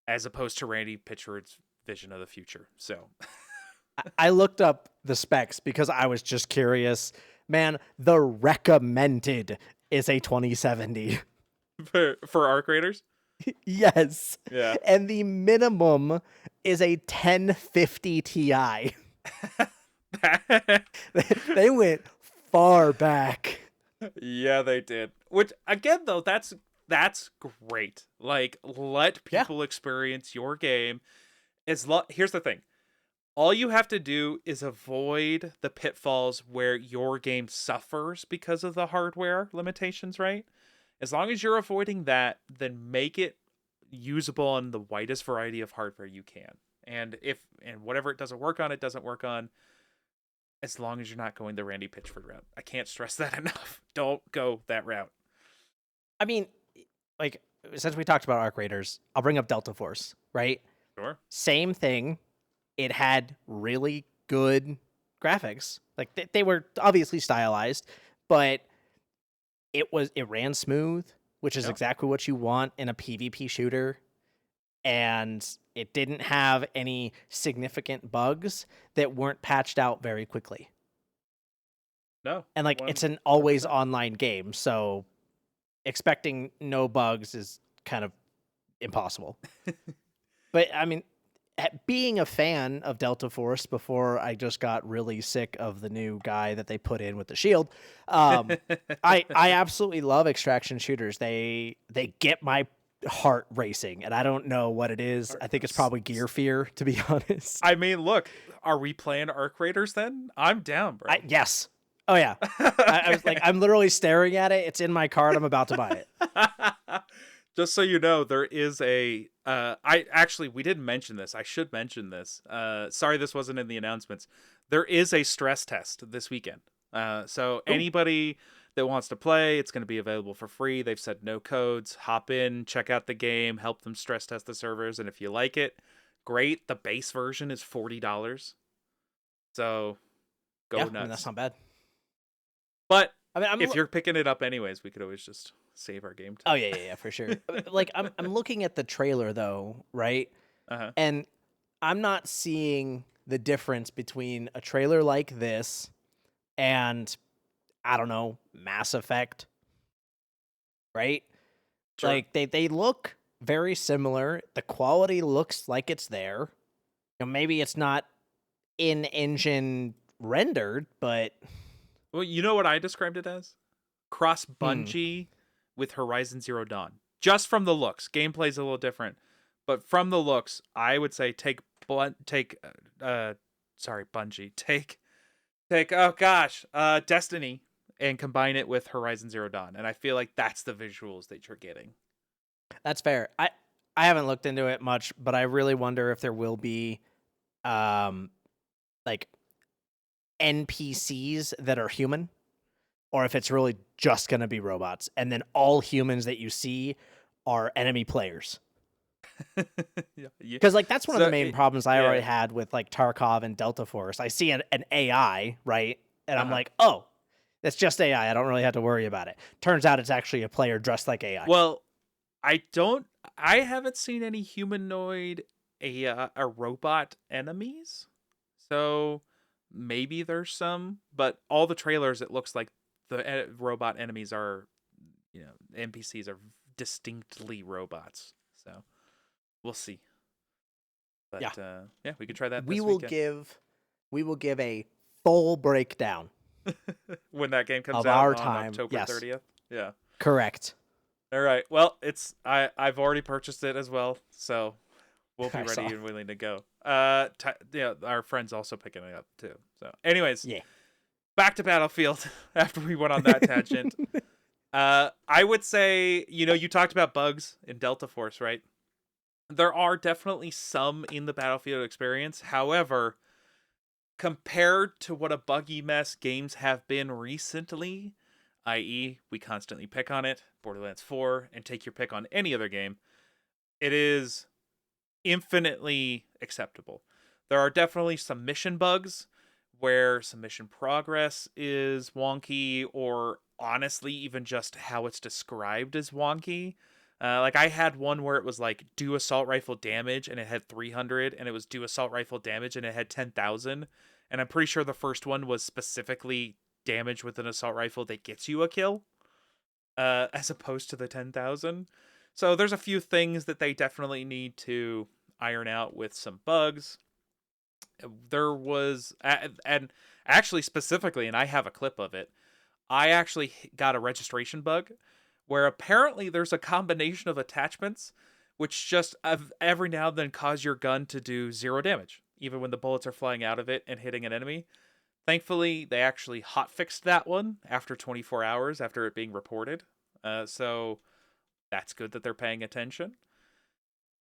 as opposed to Randy Pitchford's vision of the future. So I looked up the specs because I was just curious. Man, the recommended is a 2070. for Arc Raiders, Yes. yeah. And the minimum is a 1050 Ti. They went far back. Yeah, they did. Which again, though, that's great. Like, let Yeah. people experience your game. Here's the thing: all you have to do is avoid the pitfalls where your game suffers because of the hardware limitations. Right? As long as you're avoiding that, then make it usable on the widest variety of hardware you can. And whatever it doesn't work on, it doesn't work on. As long as you're not going the Randy Pitchford route. I can't stress that enough. Don't go that route. I mean, like, since we talked about Arc Raiders, I'll bring up Delta Force, right? Sure. Same thing. It had really good graphics. Like, they were obviously stylized, but it ran smooth, which is Yeah. exactly what you want in a PvP shooter. And it didn't have any significant bugs that weren't patched out very quickly. No. And like, it's an always 100%. online game, so expecting no bugs is kind of impossible. But I mean, being a fan of Delta Force before I just got really sick of the new guy that they put in with the shield, I absolutely love extraction shooters. They get my heart racing, and I don't know what it is. I think it's probably gear fear, to be honest. I mean, look, are we playing Arc Raiders then? I'm down, bro. Yes. Oh yeah. I was like, I'm literally staring at it. It's in my cart. I'm about to buy it. Just so you know, there is a we didn't mention this. I should mention this. Sorry this wasn't in the announcements. There is a stress test this weekend. So anybody that wants to play, it's going to be available for free. They've said no codes. Hop in, check out the game, help them stress test the servers, and if you like it, great. The base version is $40. So go nuts. I mean, that's not bad. But I mean, if you're picking it up anyways, we could always just save our game time. Oh yeah, for sure. Like, I'm looking at the trailer though, right? Uh-huh. And I'm not seeing the difference between a trailer like this and, I don't know, Mass Effect, right? Sure. Like, they look very similar. The quality looks like it's there. You know, maybe it's not in-engine rendered, but Well, you know what I described it as? Cross Bungie with Horizon Zero Dawn. Just from the looks. Gameplay's a little different. But from the looks, I would say take Bungie. Take Destiny and combine it with Horizon Zero Dawn. And I feel like that's the visuals that you're getting. that's fair. I haven't looked into it much, but I really wonder if there will be like NPCs that are human, or if it's really just going to be robots. And then all humans that you see are enemy players. Yeah. Because like that's one of the main problems I already yeah. had with like Tarkov and Delta Force. I see an AI, right? And I'm Uh-huh. like, oh, that's just AI. I don't really have to worry about it. Turns out it's actually a player dressed like AI. Well, I haven't seen any humanoid a robot enemies. So maybe there's some, but all the trailers it looks like the robot enemies are, NPCs are distinctly robots. So we'll see. But Yeah. yeah, we could try that we this will weekend. give a full breakdown When that game comes of out our on time. October Yes. 30th. Yeah. Correct. All right. Well, I've already purchased it as well, so we'll be I ready saw. and willing to go. Yeah, our friend's also picking it up too. So, anyways, Yeah. back to Battlefield after we went on that tangent. I would say, you talked about bugs in Delta Force, right? There are definitely some in the Battlefield experience. However, compared to what a buggy mess games have been recently, i.e., we constantly pick on it, Borderlands 4, and take your pick on any other game, it is infinitely acceptable. There are definitely some mission bugs where some mission progress is wonky, or honestly, even just how it's described is wonky. Like I had one where it was like do assault rifle damage and it had 300, and it was do assault rifle damage and it had 10,000. And I'm pretty sure the first one was specifically damage with an assault rifle that gets you a kill, as opposed to the 10,000. So there's a few things that they definitely need to iron out with some bugs. There was, and actually specifically, and I have a clip of it, I actually got a registration bug where apparently there's a combination of attachments which just every now and then cause your gun to do 0 damage, even when the bullets are flying out of it and hitting an enemy. Thankfully, they actually hotfixed that one after 24 hours after it being reported. So that's good that they're paying attention.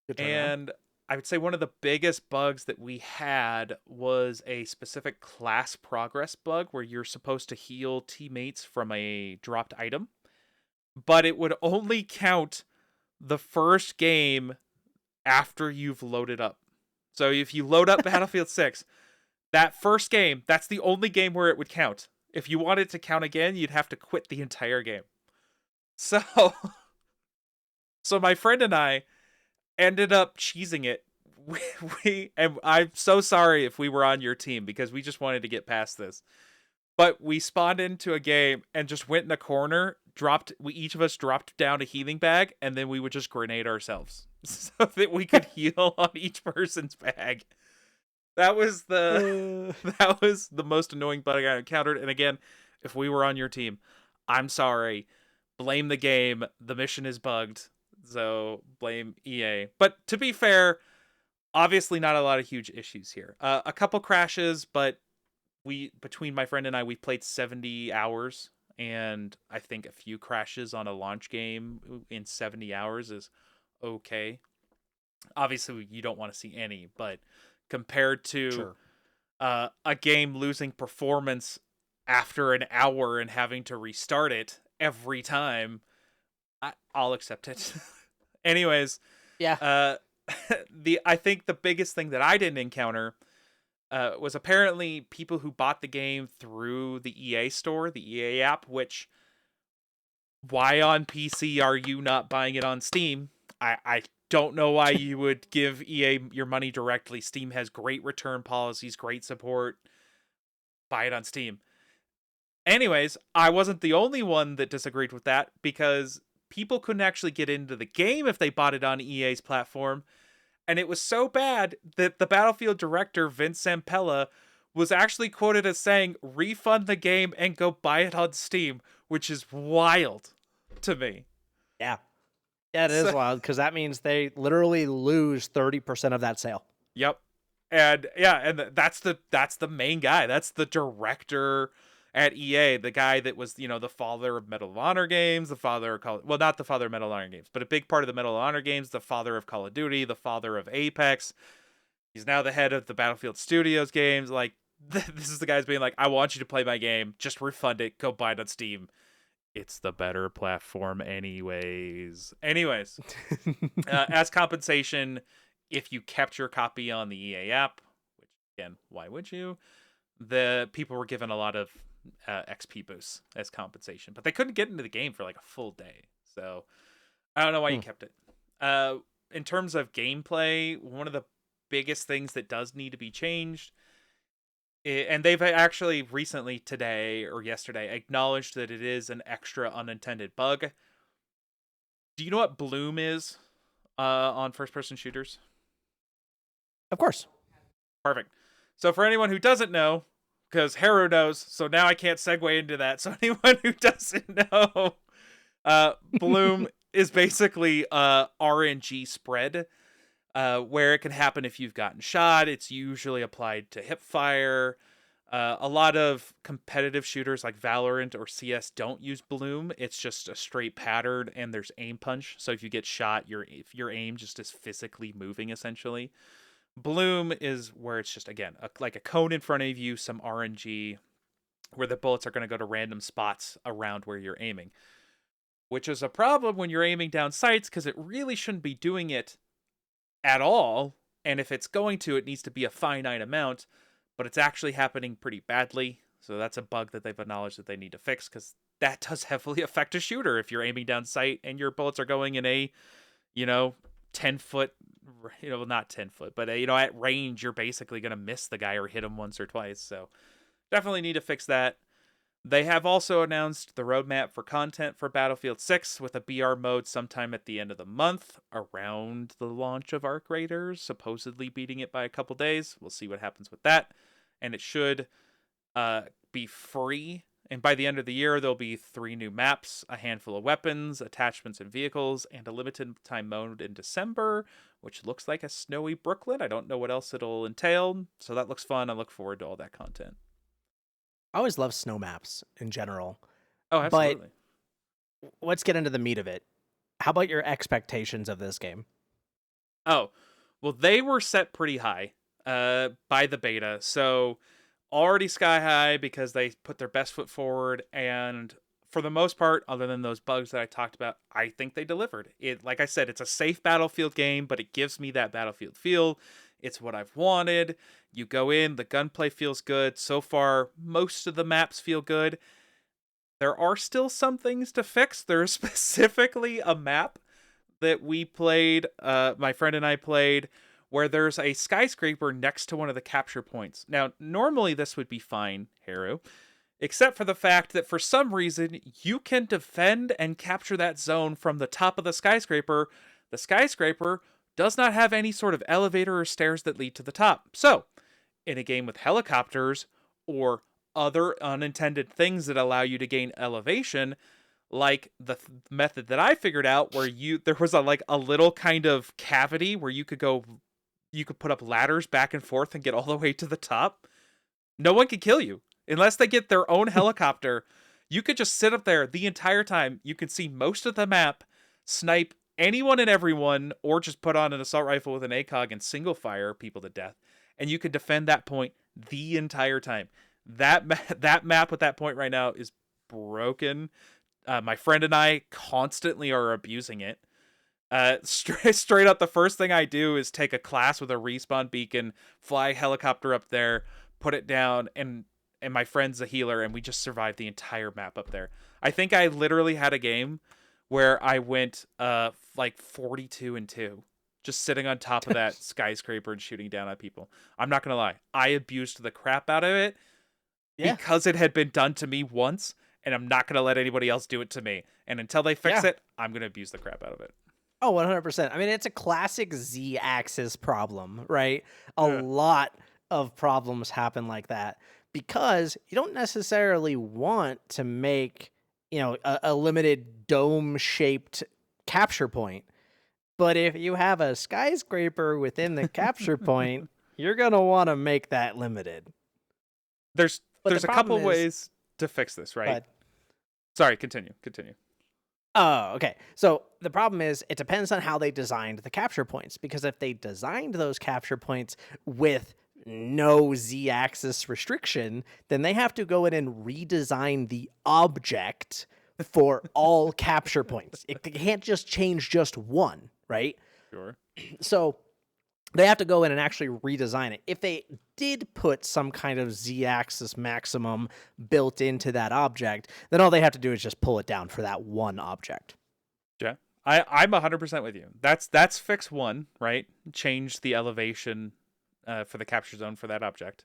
Good turnaround. And I would say one of the biggest bugs that we had was a specific class progress bug where you're supposed to heal teammates from a dropped item, but it would only count the first game after you've loaded up. So if you load up Battlefield 6, that first game, that's the only game where it would count. If you want it to count again, you'd have to quit the entire game. So, so my friend and I ended up cheesing it. And I'm so sorry if we were on your team because we just wanted to get past this. But we spawned into a game and just went in a corner, we each of us dropped down a healing bag, and then we would just grenade ourselves so that we could heal on each person's bag. That was that was the most annoying bug I encountered. And again, if we were on your team, I'm sorry. Blame the game. The mission is bugged. So blame EA. But to be fair, obviously not a lot of huge issues here. A couple crashes, but between my friend and I, we played 70 hours, and I think a few crashes on a launch game in 70 hours is okay. Obviously, you don't want to see any, but compared to Sure. A game losing performance after an hour and having to restart it every time, I'll accept it. Anyways, Yeah. I think the biggest thing that I didn't encounter was apparently people who bought the game through the EA store, the EA app, which, why on PC are you not buying it on Steam? I don't know why you would give EA your money directly. Steam has great return policies, great support. Buy it on Steam. Anyways, I wasn't the only one that disagreed with that, because people couldn't actually get into the game if they bought it on EA's platform. And it was so bad that the Battlefield director, Vince Zampella, was actually quoted as saying, refund the game and go buy it on Steam, which is wild to me. Yeah. Yeah, it is wild because that means they literally lose 30% of that sale. Yep. And yeah, and that's the main guy. That's the director at EA, the guy that was, the father of Medal of Honor games, the father of not the father of Medal of Honor games, but a big part of the Medal of Honor games, the father of Call of Duty, the father of Apex. He's now the head of the Battlefield Studios games. Like, this is the guys being like, I want you to play my game, just refund it, go buy it on Steam. It's the better platform anyways. As compensation, if you kept your copy on the EA app, which again, why would you? The people were given a lot of XP boosts as compensation, but they couldn't get into the game for like a full day. So I don't know why you kept it. In terms of gameplay, one of the biggest things that does need to be changed, and they've actually recently, today or yesterday, acknowledged that it is an extra unintended bug. Do you know what bloom is on first-person shooters? Of course. Perfect. So for anyone who doesn't know, because Heru knows, so now I can't segue into that. So anyone who doesn't know, bloom is basically RNG spread, where it can happen if you've gotten shot. It's usually applied to hip fire. A lot of competitive shooters like Valorant or CS don't use bloom. It's just a straight pattern, and there's aim punch. So if you get shot, your aim just is physically moving, essentially. Bloom is where it's just, again, like a cone in front of you, some RNG, where the bullets are going to go to random spots around where you're aiming. Which is a problem when you're aiming down sights, because it really shouldn't be doing it at all. And if it's going to, it needs to be a finite amount. But it's actually happening pretty badly. So that's a bug that they've acknowledged that they need to fix, because that does heavily affect a shooter. If you're aiming down sight and your bullets are going in a, 10-foot, not 10-foot, but at range, you're basically going to miss the guy or hit him once or twice. So definitely need to fix that. They have also announced the roadmap for content for Battlefield 6 with a BR mode sometime at the end of the month, around the launch of Arc Raiders, supposedly beating it by a couple days. We'll see what happens with that. And it should be free. And by the end of the year, there'll be 3 new maps, a handful of weapons, attachments, and vehicles, and a limited time mode in December, which looks like a snowy Brooklyn. I don't know what else it'll entail, so that looks fun. I look forward to all that content. I always love snow maps in general. Oh, absolutely. But let's get into the meat of it. How about your expectations of this game? Oh, well, they were set pretty high by the beta. So already sky high because they put their best foot forward. And for the most part, other than those bugs that I talked about, I think they delivered. It, like I said, it's a safe Battlefield game, but it gives me that Battlefield feel. It's what I've wanted. You go in, the gunplay feels good. So far, most of the maps feel good. There are still some things to fix. There's specifically a map that we played, my friend and I played, where there's a skyscraper next to one of the capture points. Now, normally this would be fine, Heru, except for the fact that for some reason, you can defend and capture that zone from the top of the skyscraper. The skyscraper does not have any sort of elevator or stairs that lead to the top. So, in a game with helicopters or other unintended things that allow you to gain elevation, like the method that I figured out, where there was a little kind of cavity where you could put up ladders back and forth and get all the way to the top. No one could kill you unless they get their own helicopter. You could just sit up there the entire time. You can see most of the map, snipe anyone and everyone, or just put on an assault rifle with an ACOG and single fire people to death, and you could defend that point the entire time. That map with that point right now is broken. My friend and I constantly are abusing it. Straight up, the first thing I do is take a class with a respawn beacon, fly a helicopter up there, put it down, and my friend's a healer, and we just survived the entire map up there. I think I literally had a game where I went 42-2, just sitting on top of that skyscraper and shooting down at people. I'm not gonna lie, I abused the crap out of it because it had been done to me once, and I'm not gonna let anybody else do it to me. And until they fix it, I'm gonna abuse the crap out of it. Oh, 100%. I mean, it's a classic Z-axis problem, right? A lot of problems happen like that because you don't necessarily want to make, a limited dome-shaped capture point. But if you have a skyscraper within the capture point, you're going to want to make that limited. There's a couple ways to fix this, right? Sorry, continue. Oh, okay. So the problem is it depends on how they designed the capture points, because if they designed those capture points with no z-axis restriction, then they have to go in and redesign the object for all capture points. It can't just change just one, right? Sure. So they have to go in and actually redesign it. If they did put some kind of z-axis maximum built into that object, then all they have to do is just pull it down for that one object. Yeah. I'm 100% with you. That's fix one, right? Change the elevation for the capture zone for that object.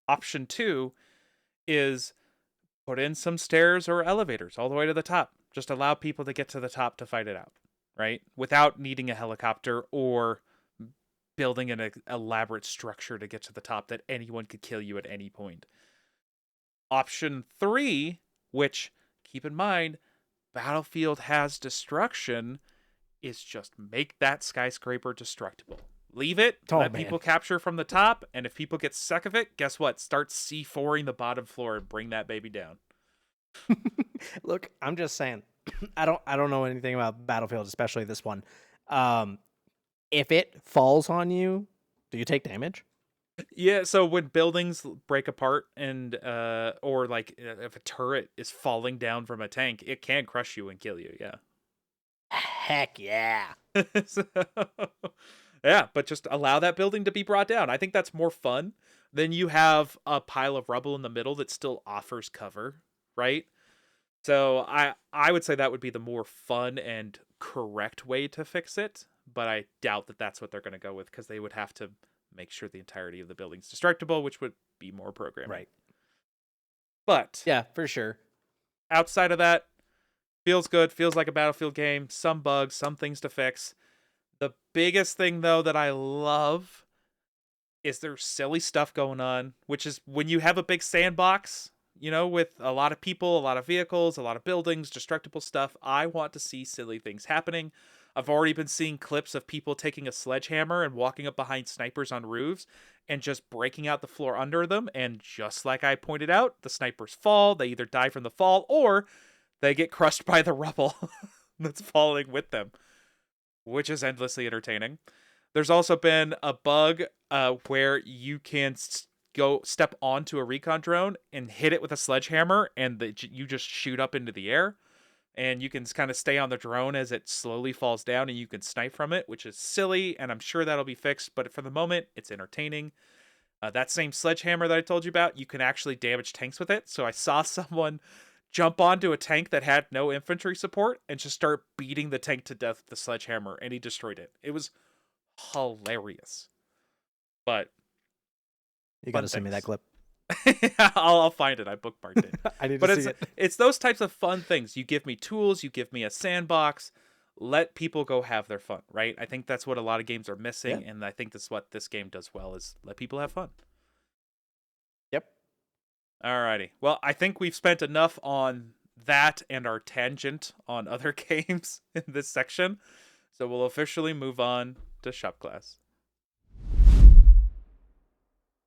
Option 2 is put in some stairs or elevators all the way to the top. Just allow people to get to the top to fight it out, right? Without needing a helicopter or building an elaborate structure to get to the top that anyone could kill you at any point. Option 3, which, keep in mind, Battlefield has destruction, is just make that skyscraper destructible. Leave it, let people capture from the top, and if people get sick of it, guess what? Start C4ing the bottom floor and bring that baby down. Look, I'm just saying, I don't know anything about Battlefield, especially this one. If it falls on you, do you take damage? Yeah, so when buildings break apart and or like if a turret is falling down from a tank, it can crush you and kill you, yeah. Heck yeah. So, yeah, but just allow that building to be brought down. I think that's more fun than you have a pile of rubble in the middle that still offers cover, right? So I would say that would be the more fun and correct way to fix it, but I doubt that that's what they're going to go with because they would have to make sure the entirety of the building's destructible, which would be more programming. Right. But yeah, for sure. Outside of that, feels good, feels like a Battlefield game, some bugs, some things to fix. The biggest thing though that I love is there's silly stuff going on, which is when you have a big sandbox, you know, with a lot of people, a lot of vehicles, a lot of buildings, destructible stuff, I want to see silly things happening. I've already been seeing clips of people taking a sledgehammer and walking up behind snipers on roofs and just breaking out the floor under them. And just like I pointed out, the snipers fall. They either die from the fall or they get crushed by the rubble that's falling with them, which is endlessly entertaining. There's also been a bug where you can go step onto a recon drone and hit it with a sledgehammer, and you just shoot up into the air. And you can kind of stay on the drone as it slowly falls down, and you can snipe from it, which is silly, and I'm sure that'll be fixed. But for the moment, it's entertaining. That same sledgehammer that I told you about, you can actually damage tanks with it. So I saw someone jump onto a tank that had no infantry support and just start beating the tank to death with the sledgehammer, and he destroyed it. It was hilarious. But you got to send me that clip. I'll find it. I bookmarked it. I need to see it. It's those types of fun things. You give me tools, you give me a sandbox, let people go have their fun, right? I think that's what a lot of games are missing, and I think that's what this game does well, is let people have fun. Yep. Alrighty. Well, I think we've spent enough on that and our tangent on other games in this section, so we'll officially move on to Shop Class.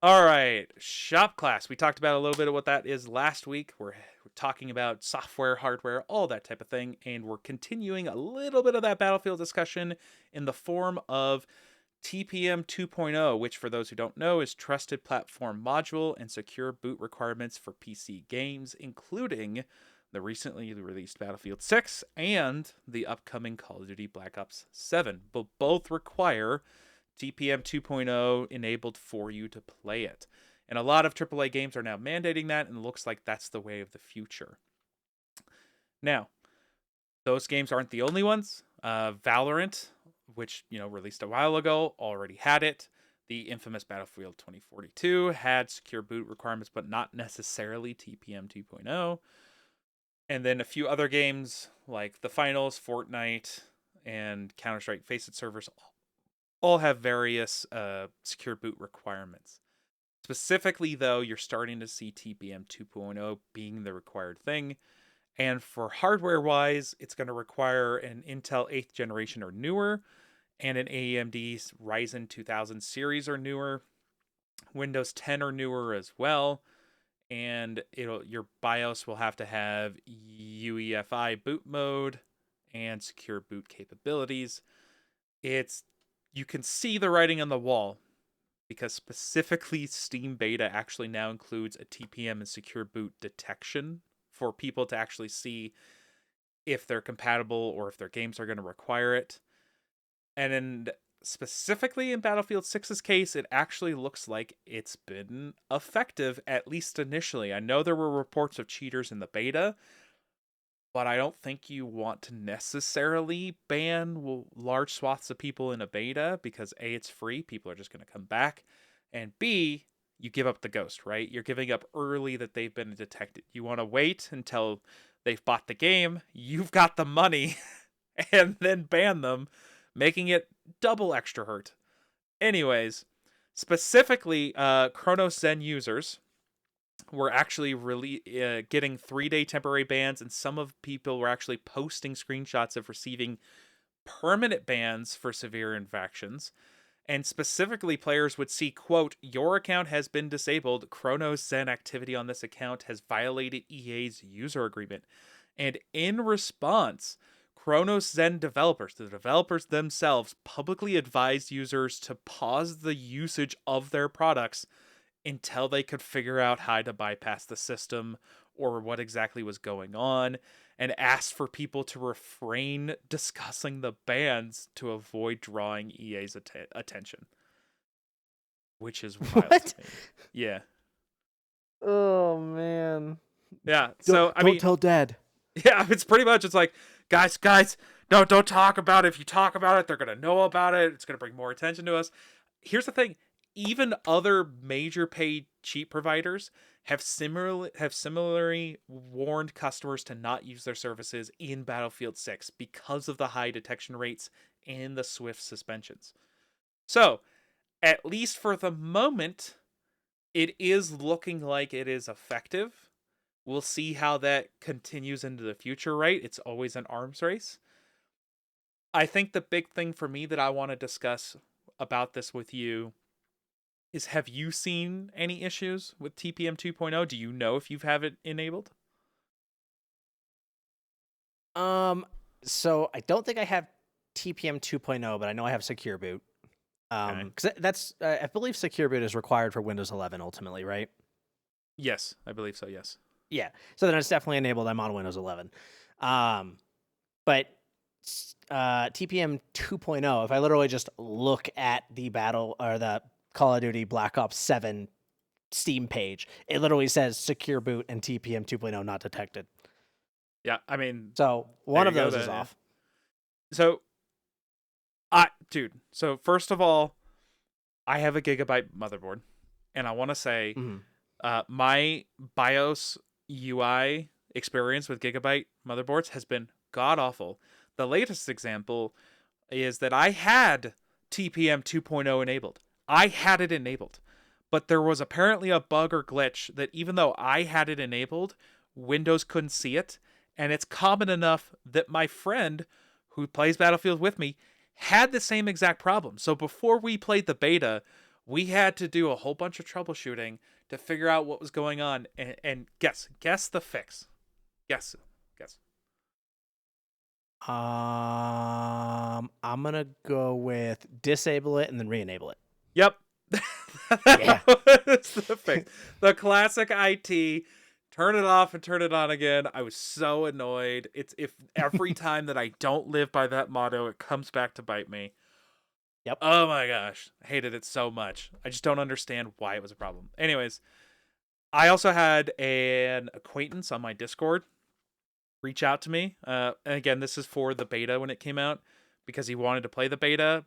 All right, Shop Class. We talked about a little bit of what that is last week. We're talking about software, hardware, all that type of thing, and we're continuing a little bit of that Battlefield discussion in the form of TPM 2.0, which for those who don't know is Trusted Platform Module and Secure Boot Requirements for PC games, including the recently released Battlefield 6 and the upcoming Call of Duty Black Ops 7. But both require TPM 2.0 enabled for you to play it. And a lot of AAA games are now mandating that, and it looks like that's the way of the future. Now, those games aren't the only ones. Valorant, which, released a while ago, already had it. The infamous Battlefield 2042 had secure boot requirements, but not necessarily TPM 2.0. And then a few other games like The Finals, Fortnite, and Counter-Strike Faceit servers all have various secure boot requirements. Specifically, though, you're starting to see TPM 2.0 being the required thing. And for hardware-wise, it's going to require an Intel 8th generation or newer, and an AMD Ryzen 2000 series or newer, Windows 10 or newer as well. And your BIOS will have to have UEFI boot mode and secure boot capabilities. You can see the writing on the wall, because specifically Steam Beta actually now includes a TPM and secure boot detection for people to actually see if they're compatible or if their games are going to require it. And then specifically in Battlefield 6's case, it actually looks like it's been effective, at least initially. I know there were reports of cheaters in the beta, but I don't think you want to necessarily ban large swaths of people in a beta because A, it's free, people are just going to come back, and B, you give up the ghost, right? You're giving up early that they've been detected. You want to wait until they've bought the game, you've got the money, and then ban them, making it double extra hurt. Anyways, specifically, Chronos Zen users were actually really getting 3-day temporary bans, and some of people were actually posting screenshots of receiving permanent bans for severe infractions. And specifically, players would see, quote, "Your account has been disabled. Chronos Zen activity on this account has violated EA's user agreement." And in response, Chronos Zen developers, the developers themselves, publicly advised users to pause the usage of their products until they could figure out how to bypass the system or what exactly was going on, and asked for people to refrain discussing the bans to avoid drawing EA's attention. Which is wild What? to me. Yeah. Oh man. Yeah. Don't, So, I don't mean, tell Dad. yeah, it's pretty much, it's like, guys, no, don't talk about it. If you talk about it, they're going to know about it. It's going to bring more attention to us. Here's the thing. Even other major paid cheat providers have similarly warned customers to not use their services in Battlefield 6 because of the high detection rates and the swift suspensions. So, at least for the moment, it is looking like it is effective. We'll see how that continues into the future, right? It's always an arms race. I think the big thing for me that I want to discuss about this with you is, have you seen any issues with TPM 2.0? Do you know if you have it enabled? So I don't think I have TPM 2.0, but I know I have Secure Boot. Okay. Because that's I believe Secure Boot is required for Windows 11 ultimately, right? Yes, I believe so, yes. Yeah. So then it's definitely enabled. I'm on Windows 11. But TPM 2.0, if I literally just look at the battle or the Call of Duty Black Ops 7 Steam page, it literally says Secure Boot and TPM 2.0 not detected. Yeah, I mean, So one of those is off. So, so first of all, I have a Gigabyte motherboard, and I want to say, my BIOS UI experience with Gigabyte motherboards has been god awful. The latest example is that I had TPM 2.0 enabled. I had it enabled, but there was apparently a bug or glitch that even though I had it enabled, Windows couldn't see it. And it's common enough that my friend who plays Battlefield with me had the same exact problem. So before we played the beta, we had to do a whole bunch of troubleshooting to figure out what was going on. And guess the fix. Guess. I'm gonna go with disable it and then re-enable it. Yep. Yeah. That's the fix. The classic IT. Turn it off and turn it on again. I was so annoyed. It's if every time that I don't live by that motto, it comes back to bite me. Yep. Oh my gosh. I hated it so much. I just don't understand why it was a problem. Anyways, I also had an acquaintance on my Discord reach out to me. And again, this is for the beta when it came out, because he wanted to play the beta,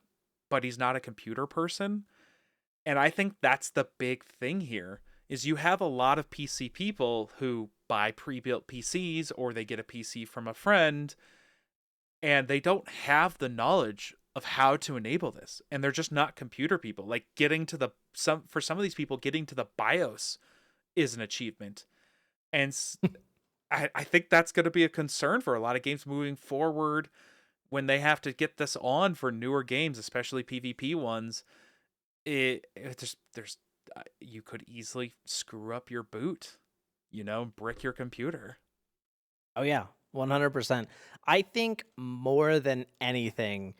but he's not a computer person. And I think that's the big thing here, is you have a lot of PC people who buy pre-built PCs or they get a PC from a friend and they don't have the knowledge of how to enable this, and they're just not computer people. Like, getting to for some of these people, getting to the BIOS is an achievement. And I think that's going to be a concern for a lot of games moving forward when they have to get this on for newer games, especially PvP ones. There's you could easily screw up your boot, brick your computer. Oh yeah, 100%. I think more than anything,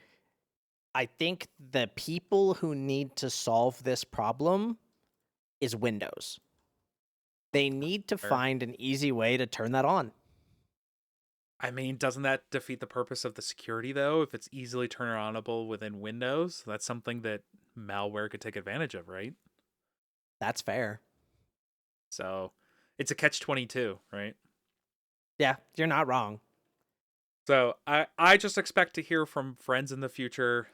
I think the people who need to solve this problem is Windows. They need to Or, find an easy way to turn that on. I mean, doesn't that defeat the purpose of the security though? If it's easily turn-onable within Windows, that's something that malware could take advantage of, right? That's fair. So it's a catch-22, right? Yeah, you're not wrong. So I just expect to hear from friends in the future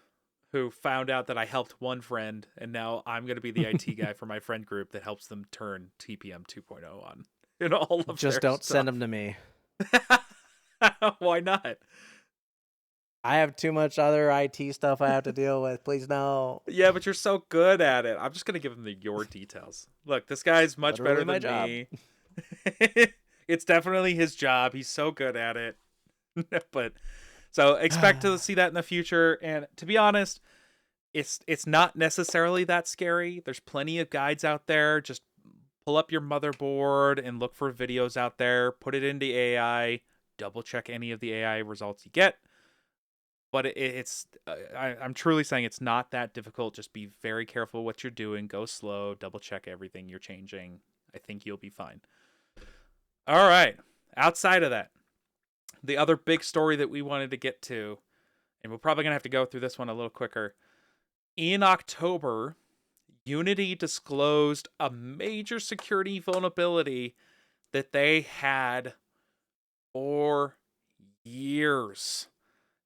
who found out that I helped one friend, and now I'm going to be the IT guy for my friend group that helps them turn TPM 2.0 on in all of Just their don't send stuff. them to me. Why not? I have too much other IT stuff I have to deal with. Please no. Yeah, but you're so good at it. I'm just going to give him your details. Look, this guy's much Literally better my than job. me. It's definitely his job. He's so good at it. But so expect to see that in the future. And to be honest, it's not necessarily that scary. There's plenty of guides out there. Just pull up your motherboard and look for videos out there. Put it into AI. Double check any of the AI results you get. But I'm truly saying it's not that difficult. Just be very careful what you're doing. Go slow. Double check everything you're changing. I think you'll be fine. All right. Outside of that, the other big story that we wanted to get to, and we're probably going to have to go through this one a little quicker. In October, Unity disclosed a major security vulnerability that they had for years.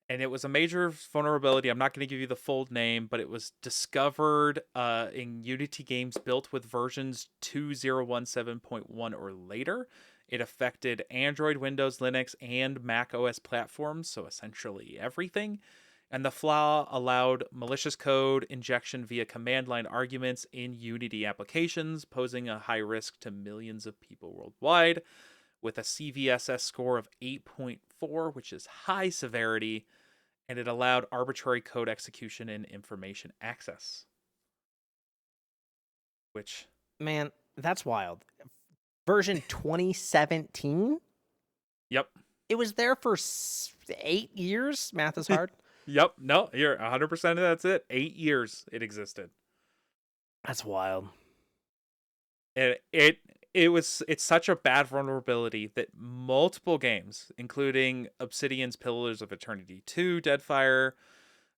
And it was a major vulnerability. I'm not going to give you the full name, but it was discovered in Unity games built with versions 2017.1 or later. It affected Android, Windows, Linux, and Mac OS platforms, so essentially everything. And the flaw allowed malicious code injection via command line arguments in Unity applications, posing a high risk to millions of people worldwide. With a CVSS score of 8.4, which is high severity, and it allowed arbitrary code execution and information access. Which, Man, that's wild. Version 2017? yep. It was there for 8 years? Math is hard. Yep, no, you're 100% that's it. 8 years it existed. That's wild. It's such a bad vulnerability that multiple games, including Obsidian's Pillars of Eternity 2, Deadfire,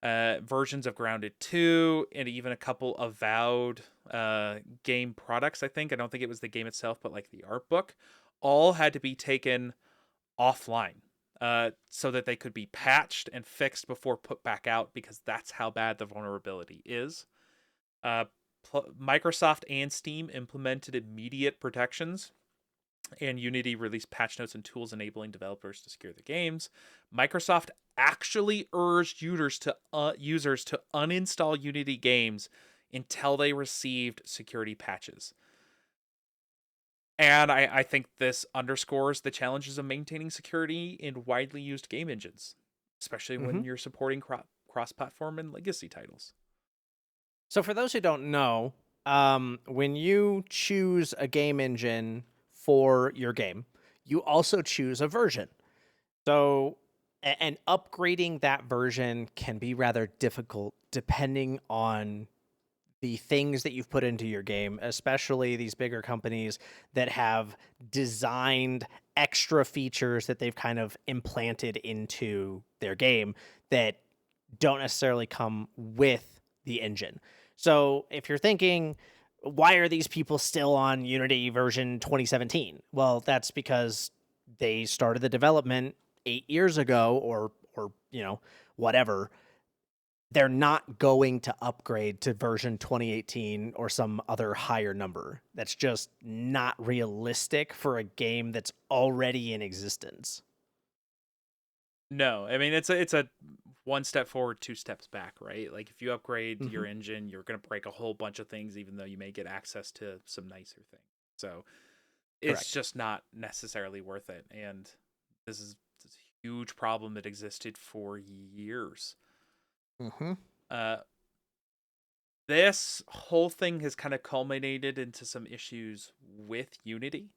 versions of Grounded 2, and even a couple avowed game products, I think. I don't think it was the game itself, but like the art book, all had to be taken offline so that they could be patched and fixed before put back out, because that's how bad the vulnerability is. Uh, Microsoft and Steam implemented immediate protections, and Unity released patch notes and tools enabling developers to secure the games. Microsoft actually urged users to uninstall Unity games until they received security patches. And I think this underscores the challenges of maintaining security in widely used game engines, especially when you're supporting cross-platform and legacy titles. So, for those who don't know, when you choose a game engine for your game, you also choose a version. So, and upgrading that version can be rather difficult depending on the things that you've put into your game, especially these bigger companies that have designed extra features that they've kind of implanted into their game that don't necessarily come with the engine. So if you're thinking, why are these people still on Unity version 2017? Well, that's because they started the development 8 years ago, or whatever. They're not going to upgrade to version 2018 or some other higher number. That's just not realistic for a game that's already in existence. No, I mean it's a one step forward, two steps back, right? Like if you upgrade Mm-hmm. your engine, you're going to break a whole bunch of things, even though you may get access to some nicer things. So it's Correct. just not necessarily worth it. And this huge problem that existed for years. Mm-hmm. Uh, this whole thing has kind of culminated into some issues with Unity.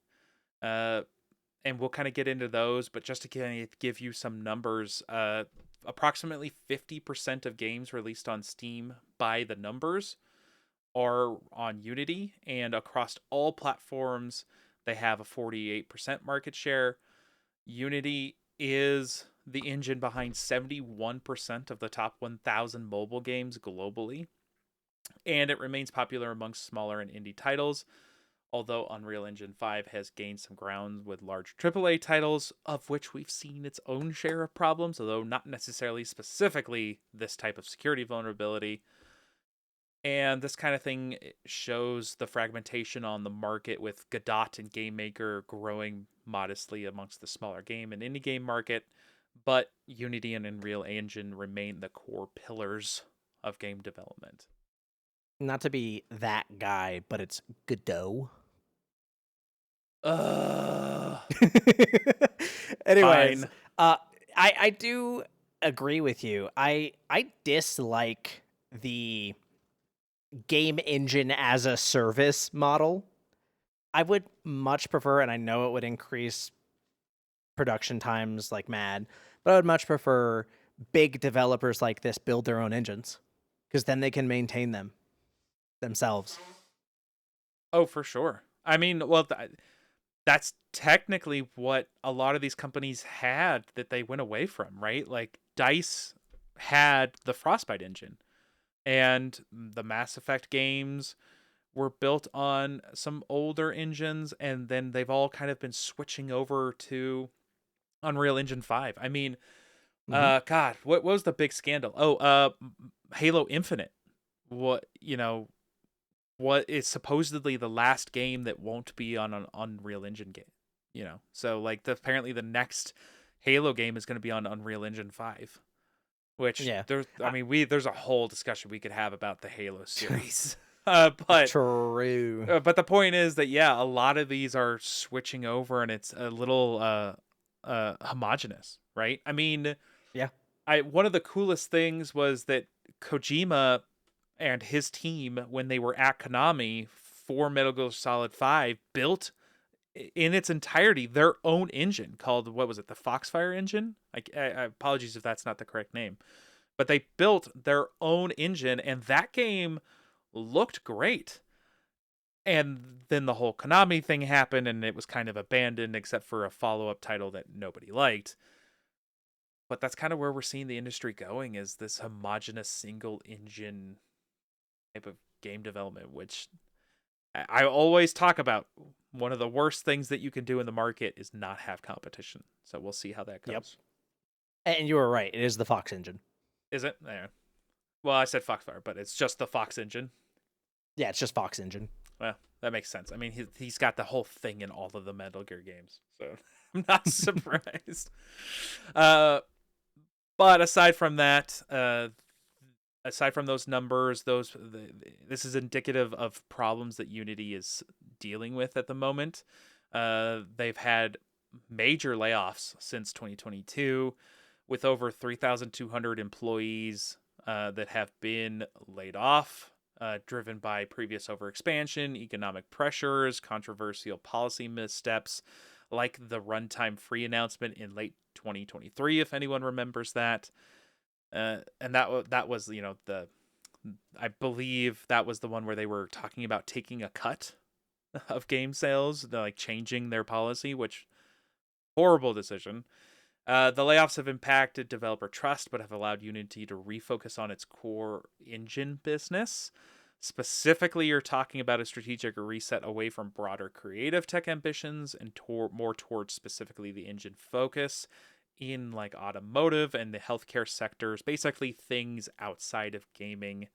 And we'll kind of get into those, but just to kind of give you some numbers, approximately 50% of games released on Steam by the numbers are on Unity, and across all platforms, they have a 48% market share. Unity is the engine behind 71% of the top 1,000 mobile games globally, and it remains popular amongst smaller and indie titles, although Unreal Engine 5 has gained some ground with large AAA titles, of which we've seen its own share of problems, although not necessarily specifically this type of security vulnerability. And this kind of thing shows the fragmentation on the market, with Godot and GameMaker growing modestly amongst the smaller game and indie game market, but Unity and Unreal Engine remain the core pillars of game development. Not to be that guy, but it's Godot. Ugh. Anyways, Fine. I do agree with you. I dislike the game engine as a service model. I would much prefer, and I know it would increase production times like mad, but I would much prefer big developers like this build their own engines, because then they can maintain them themselves. Oh, for sure. I mean, well, that's technically what a lot of these companies had that they went away from, right? Like DICE had the Frostbite engine, and the Mass Effect games were built on some older engines, and then they've all kind of been switching over to Unreal Engine 5. I mean, Mhm. God, what was the big scandal? Oh, Halo Infinite. What, what is supposedly the last game that won't be on an Unreal Engine game, So like apparently the next Halo game is going to be on Unreal Engine 5, which Yeah. there's a whole discussion we could have about the Halo series. But True. but the point is that, yeah, a lot of these are switching over, and it's a little homogenous, right? I mean, Yeah. one of the coolest things was that Kojima and his team, when they were at Konami for Metal Gear Solid 5, built in its entirety their own engine called, what was it, the Foxfire engine? I apologies if that's not the correct name, but they built their own engine, and that game looked great. And then the whole Konami thing happened, and it was kind of abandoned except for a follow-up title that nobody liked. But that's kind of where we're seeing the industry going, is this homogenous single engine type of game development, which I always talk about. One of the worst things that you can do in the market is not have competition. So we'll see how that Yep. goes. And you were right. It is the Fox engine. Is it? Yeah. Well, I said Foxfire, but it's just the Fox engine. Yeah, it's just Fox engine. Well, that makes sense. I mean, he's got the whole thing in all of the Metal Gear games, so I'm not surprised. But aside from that, aside from those numbers, this is indicative of problems that Unity is dealing with at the moment. They've had major layoffs since 2022, with over 3,200 employees that have been laid off, driven by previous overexpansion, economic pressures, controversial policy missteps, like the runtime free announcement in late 2023, if anyone remembers that. And that was, the I believe that was the one where they were talking about taking a cut of game sales, like changing their policy, which, horrible decision. The layoffs have impacted developer trust, but have allowed Unity to refocus on its core engine business. Specifically, you're talking about a strategic reset away from broader creative tech ambitions and more towards specifically the engine focus in like automotive and the healthcare sectors, basically things outside of gaming.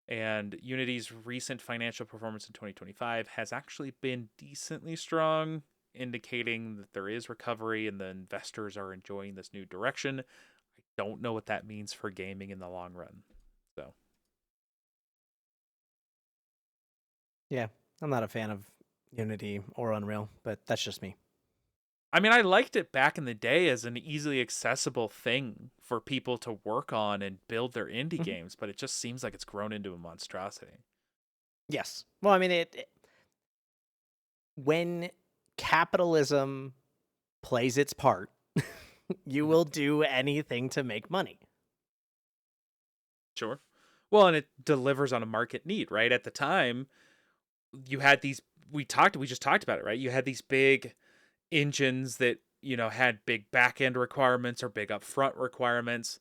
And Unity's recent financial performance in 2025 has actually been decently strong, indicating that there is recovery and the investors are enjoying this new direction. I don't know what that means for gaming in the long run. So, Yeah, I'm not a fan of Unity or Unreal, but that's just me. I mean, I liked it back in the day as an easily accessible thing for people to work on and build their indie Mhm. games, but it just seems like it's grown into a monstrosity. Yes. Well, I mean, when capitalism plays its part, You Mhm. will do anything to make money. Sure. Well, and it delivers on a market need, right? At the time, you had these we just talked about it, right? You had these big engines that, had big back end requirements or big upfront requirements,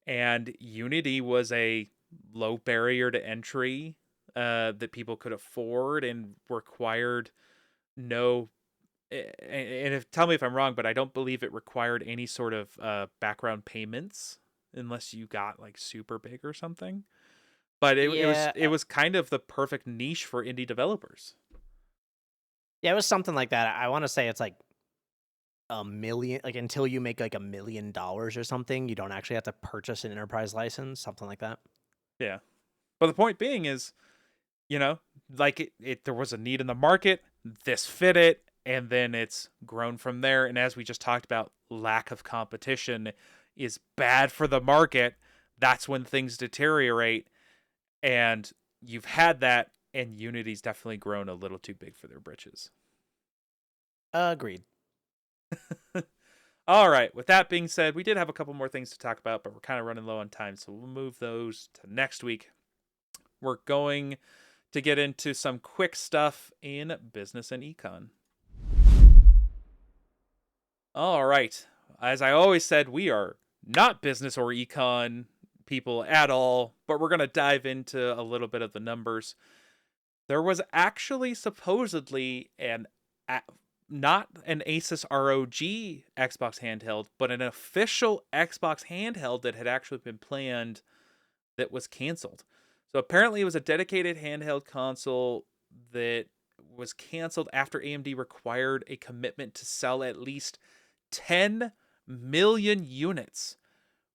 and Unity was a low barrier to entry that people could afford and required no and if tell me if I'm wrong, but I don't believe it required any sort of background payments unless you got like super big or something. But it was Yeah, it was kind of the perfect niche for indie developers. yeah, it was something like that. I want to say it's like a million, like until you make like $1 million or something, you don't actually have to purchase an enterprise license, something like that. Yeah. But the point being is, you know, like there was a need in the market, this fit it, and then it's grown from there. And as we just talked about, lack of competition is bad for the market. That's when things deteriorate. And you've had that, and Unity's definitely grown a little too big for their britches. Agreed. All right. With that being said, we did have a couple more things to talk about, but we're kind of running low on time, so we'll move those to next week. We're going to get into some quick stuff in business and econ. All right. As I always said, we are not business or econ people at all, but we're going to dive into a little bit of the numbers. There was actually supposedly not an Asus ROG Xbox handheld, but an official Xbox handheld that had actually been planned that was canceled. So apparently it was a dedicated handheld console that was canceled after AMD required a commitment to sell at least 10 million units,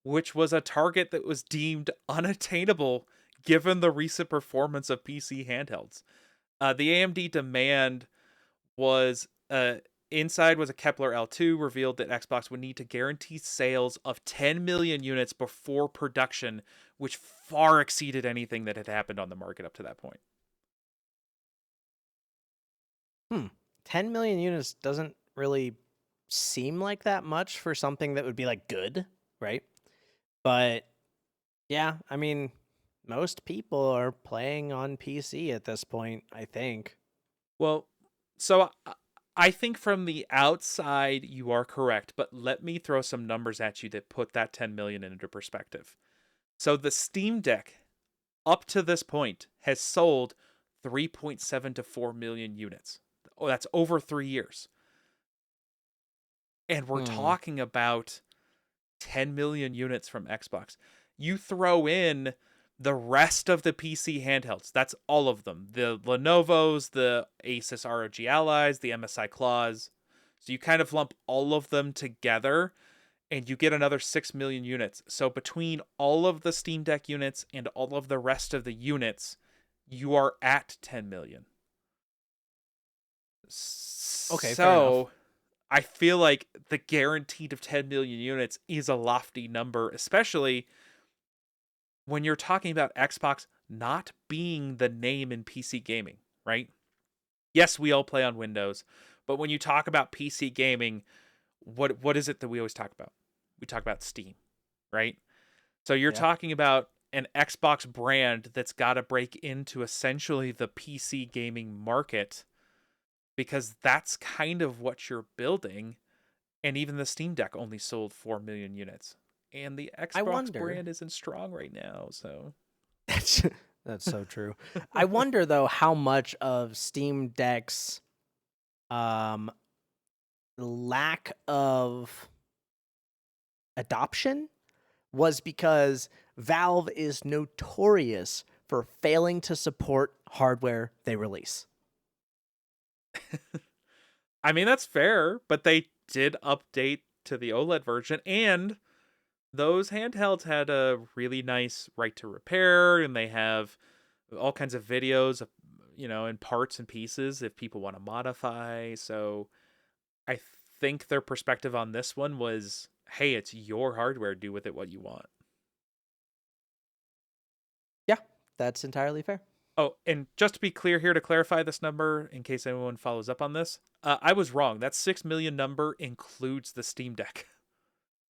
which was a target that was deemed unattainable given the recent performance of PC handhelds. The AMD demand was inside was a Kepler L2 revealed that Xbox would need to guarantee sales of 10 million units before production, which far exceeded anything that had happened on the market up to that point. Hmm. 10 million units doesn't really seem like that much for something that would be like good, right? But yeah, I mean, most people are playing on PC at this point, I think. Well, so I think from the outside you are correct, but let me throw some numbers at you that put that 10 million into perspective. So the Steam Deck up to this point has sold 3.7 to 4 million units. Oh, that's over 3 years. And we're Hmm. talking about 10 million units from Xbox. You throw in the rest of the PC handhelds. That's all of them. The Lenovo's, the Asus ROG Allies, the MSI Claws. So you kind of lump all of them together and you get another 6 million units. So between all of the Steam Deck units and all of the rest of the units, you are at 10 million. Okay, fair enough. So I feel like the guaranteed of 10 million units is a lofty number, especially when you're talking about Xbox not being the name in PC gaming, right? Yes, we all play on Windows, but when you talk about PC gaming, what is it that we always talk about? We talk about Steam, right? So you're Yeah. talking about an Xbox brand that's got to break into essentially the PC gaming market because that's kind of what you're building. And even the Steam Deck only sold 4 million units. And the I Xbox wonder. brand isn't strong right now, so. That's that's so true. I wonder though how much of Steam Deck's um lack of adoption was because Valve is notorious for failing to support hardware they release. I mean, that's fair, but they did update to the OLED version, and those handhelds had a really nice right to repair, and they have all kinds of videos, in parts and pieces if people want to modify. So I think their perspective on this one was, hey, it's your hardware, do with it what you want. Yeah, that's entirely fair. Oh, and just to be clear here, to clarify this number, in case anyone follows up on this, I was wrong. That 6 million number includes the Steam Deck.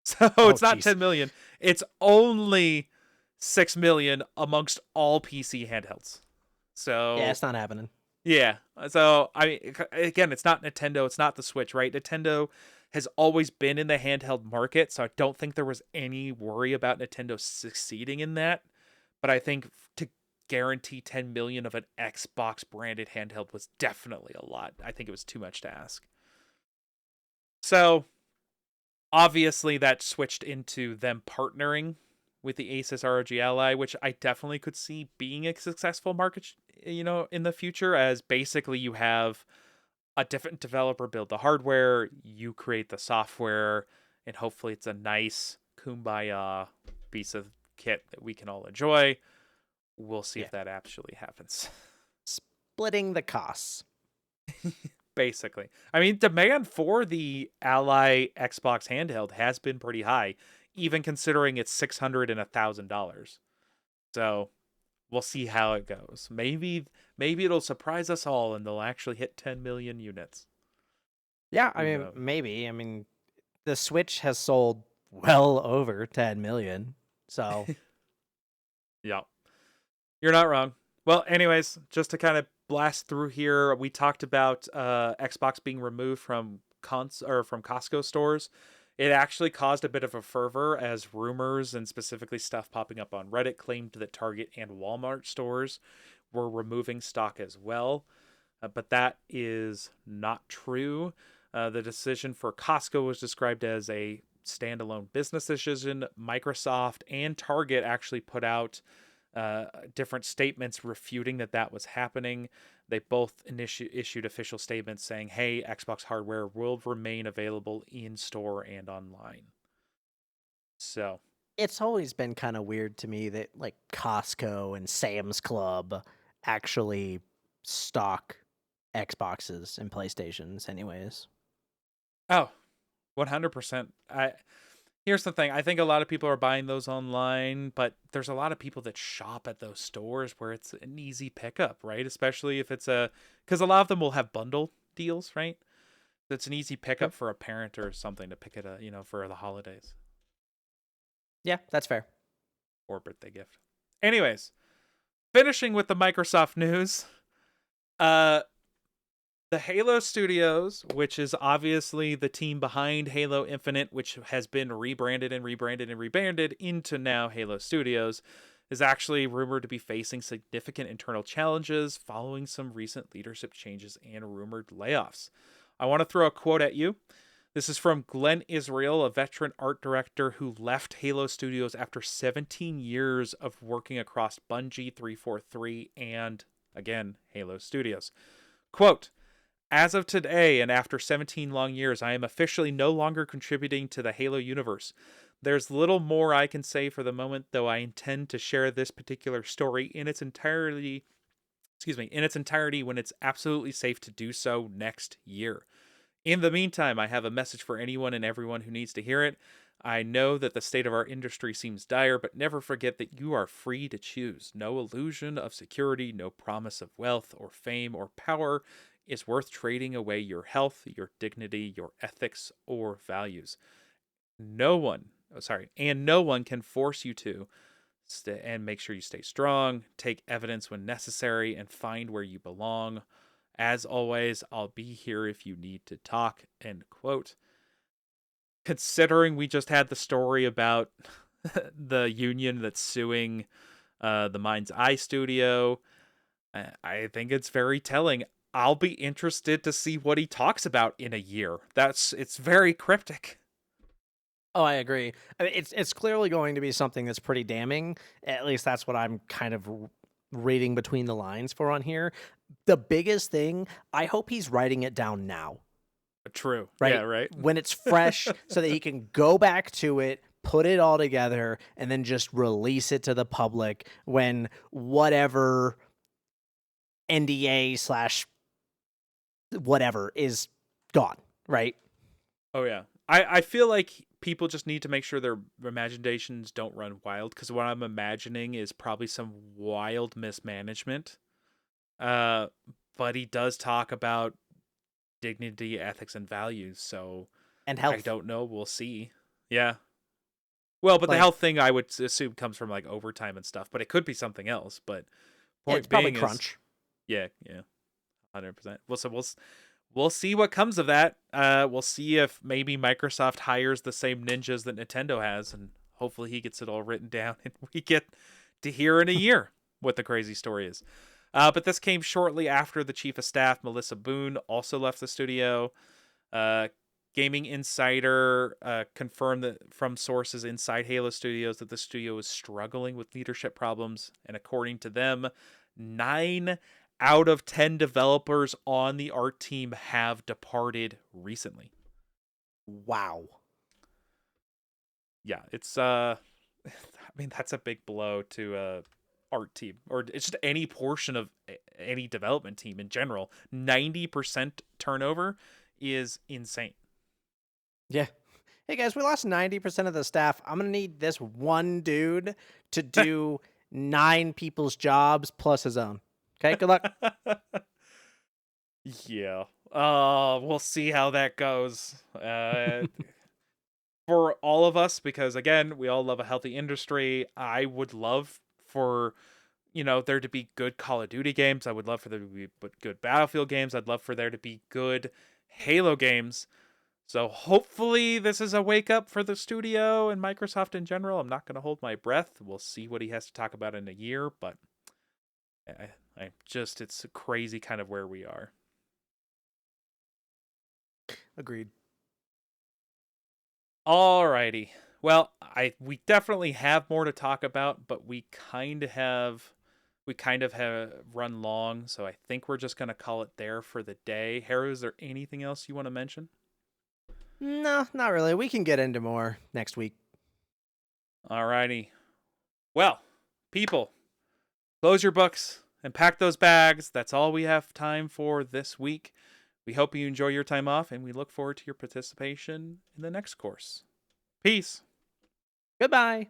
So Oh, it's not jeez. 10 million. It's only 6 million amongst all PC handhelds. Yeah, So it's not happening. yeah. So I mean, again, it's not Nintendo, it's not the Switch, right? Nintendo has always been in the handheld market, so I don't think there was any worry about Nintendo succeeding in that. But I think to guarantee 10 million of an Xbox branded handheld was definitely a lot. I think it was too much to ask. So obviously that switched into them partnering with the Asus ROG Ally, which I definitely could see being a successful market, in the future, as basically you have a different developer build the hardware, you create the software, and hopefully it's a nice kumbaya piece of kit that we can all enjoy. We'll see Yeah. if that actually happens. Splitting the costs. Basically, I mean, demand for the Ally Xbox handheld has been pretty high, even considering it's $600 and $1,000. So we'll see how it goes. Maybe it'll surprise us all and they'll actually hit 10 million units. Yeah, I Who mean, knows? maybe. I mean, the Switch has sold well over 10 million. So, Yeah, you're not wrong. Well, anyways, just to kind of blast through here, we talked about Xbox being removed from from Costco stores. It actually caused a bit of a fervor as rumors and specifically stuff popping up on Reddit claimed that Target and Walmart stores were removing stock as well. But that is not true. The decision for Costco was described as a standalone business decision. Microsoft and Target actually put out different statements refuting that was happening. They both issued official statements saying, hey, Xbox hardware will remain available in store and online. So, it's always been kind of weird to me that like Costco and Sam's Club actually stock Xboxes and PlayStations anyways. oh, 100%. Here's the thing. I think a lot of people are buying those online, but there's a lot of people that shop at those stores where it's an easy pickup, right? Especially if it's because a lot of them will have bundle deals, right? It's an easy Sure. pickup for a parent or something to pick it up, for the holidays Yeah, that's fair. or birthday gift. Anyways, finishing with the Microsoft news. Uh, the Halo Studios, which is obviously the team behind Halo Infinite, which has been rebranded and rebranded and rebranded into now Halo Studios, is actually rumored to be facing significant internal challenges following some recent leadership changes and rumored layoffs. I want to throw a quote at you. This is from Glenn Israel, a veteran art director who left Halo Studios after 17 years of working across Bungie, 343, and, again, Halo Studios. Quote, as of today, and after 17 long years, I am officially no longer contributing to the Halo universe. There's little more I can say for the moment, though I intend to share this particular story in its entirety when it's absolutely safe to do so next year. In the meantime, I have a message for anyone and everyone who needs to hear it. I know that the state of our industry seems dire, but never forget that you are free to choose. No illusion of security, no promise of wealth or fame or power is worth trading away your health, your dignity, your ethics, or values. No one can force you to. And make sure you stay strong, take evidence when necessary, and find where you belong. As always, I'll be here if you need to talk. End quote. Considering we just had the story about the union that's suing the Mind's Eye studio, I think it's very telling. I'll be interested to see what he talks about in a year. It's very cryptic. Oh, I agree. I mean, it's clearly going to be something that's pretty damning. At least that's what I'm kind of reading between the lines for on here. The biggest thing, I hope he's writing it down now, True. Yeah, right? right. When it's fresh, so that he can go back to it, put it all together, and then just release it to the public when whatever NDA slash whatever is gone, right? Oh yeah. I feel like people just need to make sure their imaginations don't run wild, because what I'm imagining is probably some wild mismanagement. Uh but he does talk about dignity, ethics, and values, so And I health. don't know. We'll see. Yeah. Well, but the Like, health thing I would assume comes from like overtime and stuff, but it could be something else. But yeah, it's point probably being is, crunch. yeah, 100%. Well, so we'll see what comes of that. We'll see if maybe Microsoft hires the same ninjas that Nintendo has, and hopefully he gets it all written down, and we get to hear in a year what the crazy story is. But this came shortly after the chief of staff, Melissa Boone, also left the studio. Gaming Insider confirmed that from sources inside Halo Studios that the studio is struggling with leadership problems, and according to them, 9 out of 10 developers on the art team have departed recently. Wow. Yeah, it's I mean that's a big blow to art team, or it's just any portion of any development team in general. 90% turnover is insane. Yeah. Hey guys, we lost 90% of the staff. I'm going to need this one dude to do 9 people's jobs plus his own. Okay, good luck. Yeah. We'll see how that goes. For all of us, because again, we all love a healthy industry. I would love for there to be good Call of Duty games. I would love for there to be good Battlefield games. I'd love for there to be good Halo games. So hopefully this is a wake up for the studio and Microsoft in general. I'm not going to hold my breath. We'll see what he has to talk about in a year, but it's crazy kind of where we are. Agreed. Alrighty. Well, we definitely have more to talk about, but we kind of have run long, so I think we're just gonna call it there for the day. Heru, is there anything else you want to mention? No, not really. We can get into more next week. Alrighty. Well, people, close your books and pack those bags. That's all we have time for this week. We hope you enjoy your time off, and we look forward to your participation in the next course. Peace. Goodbye.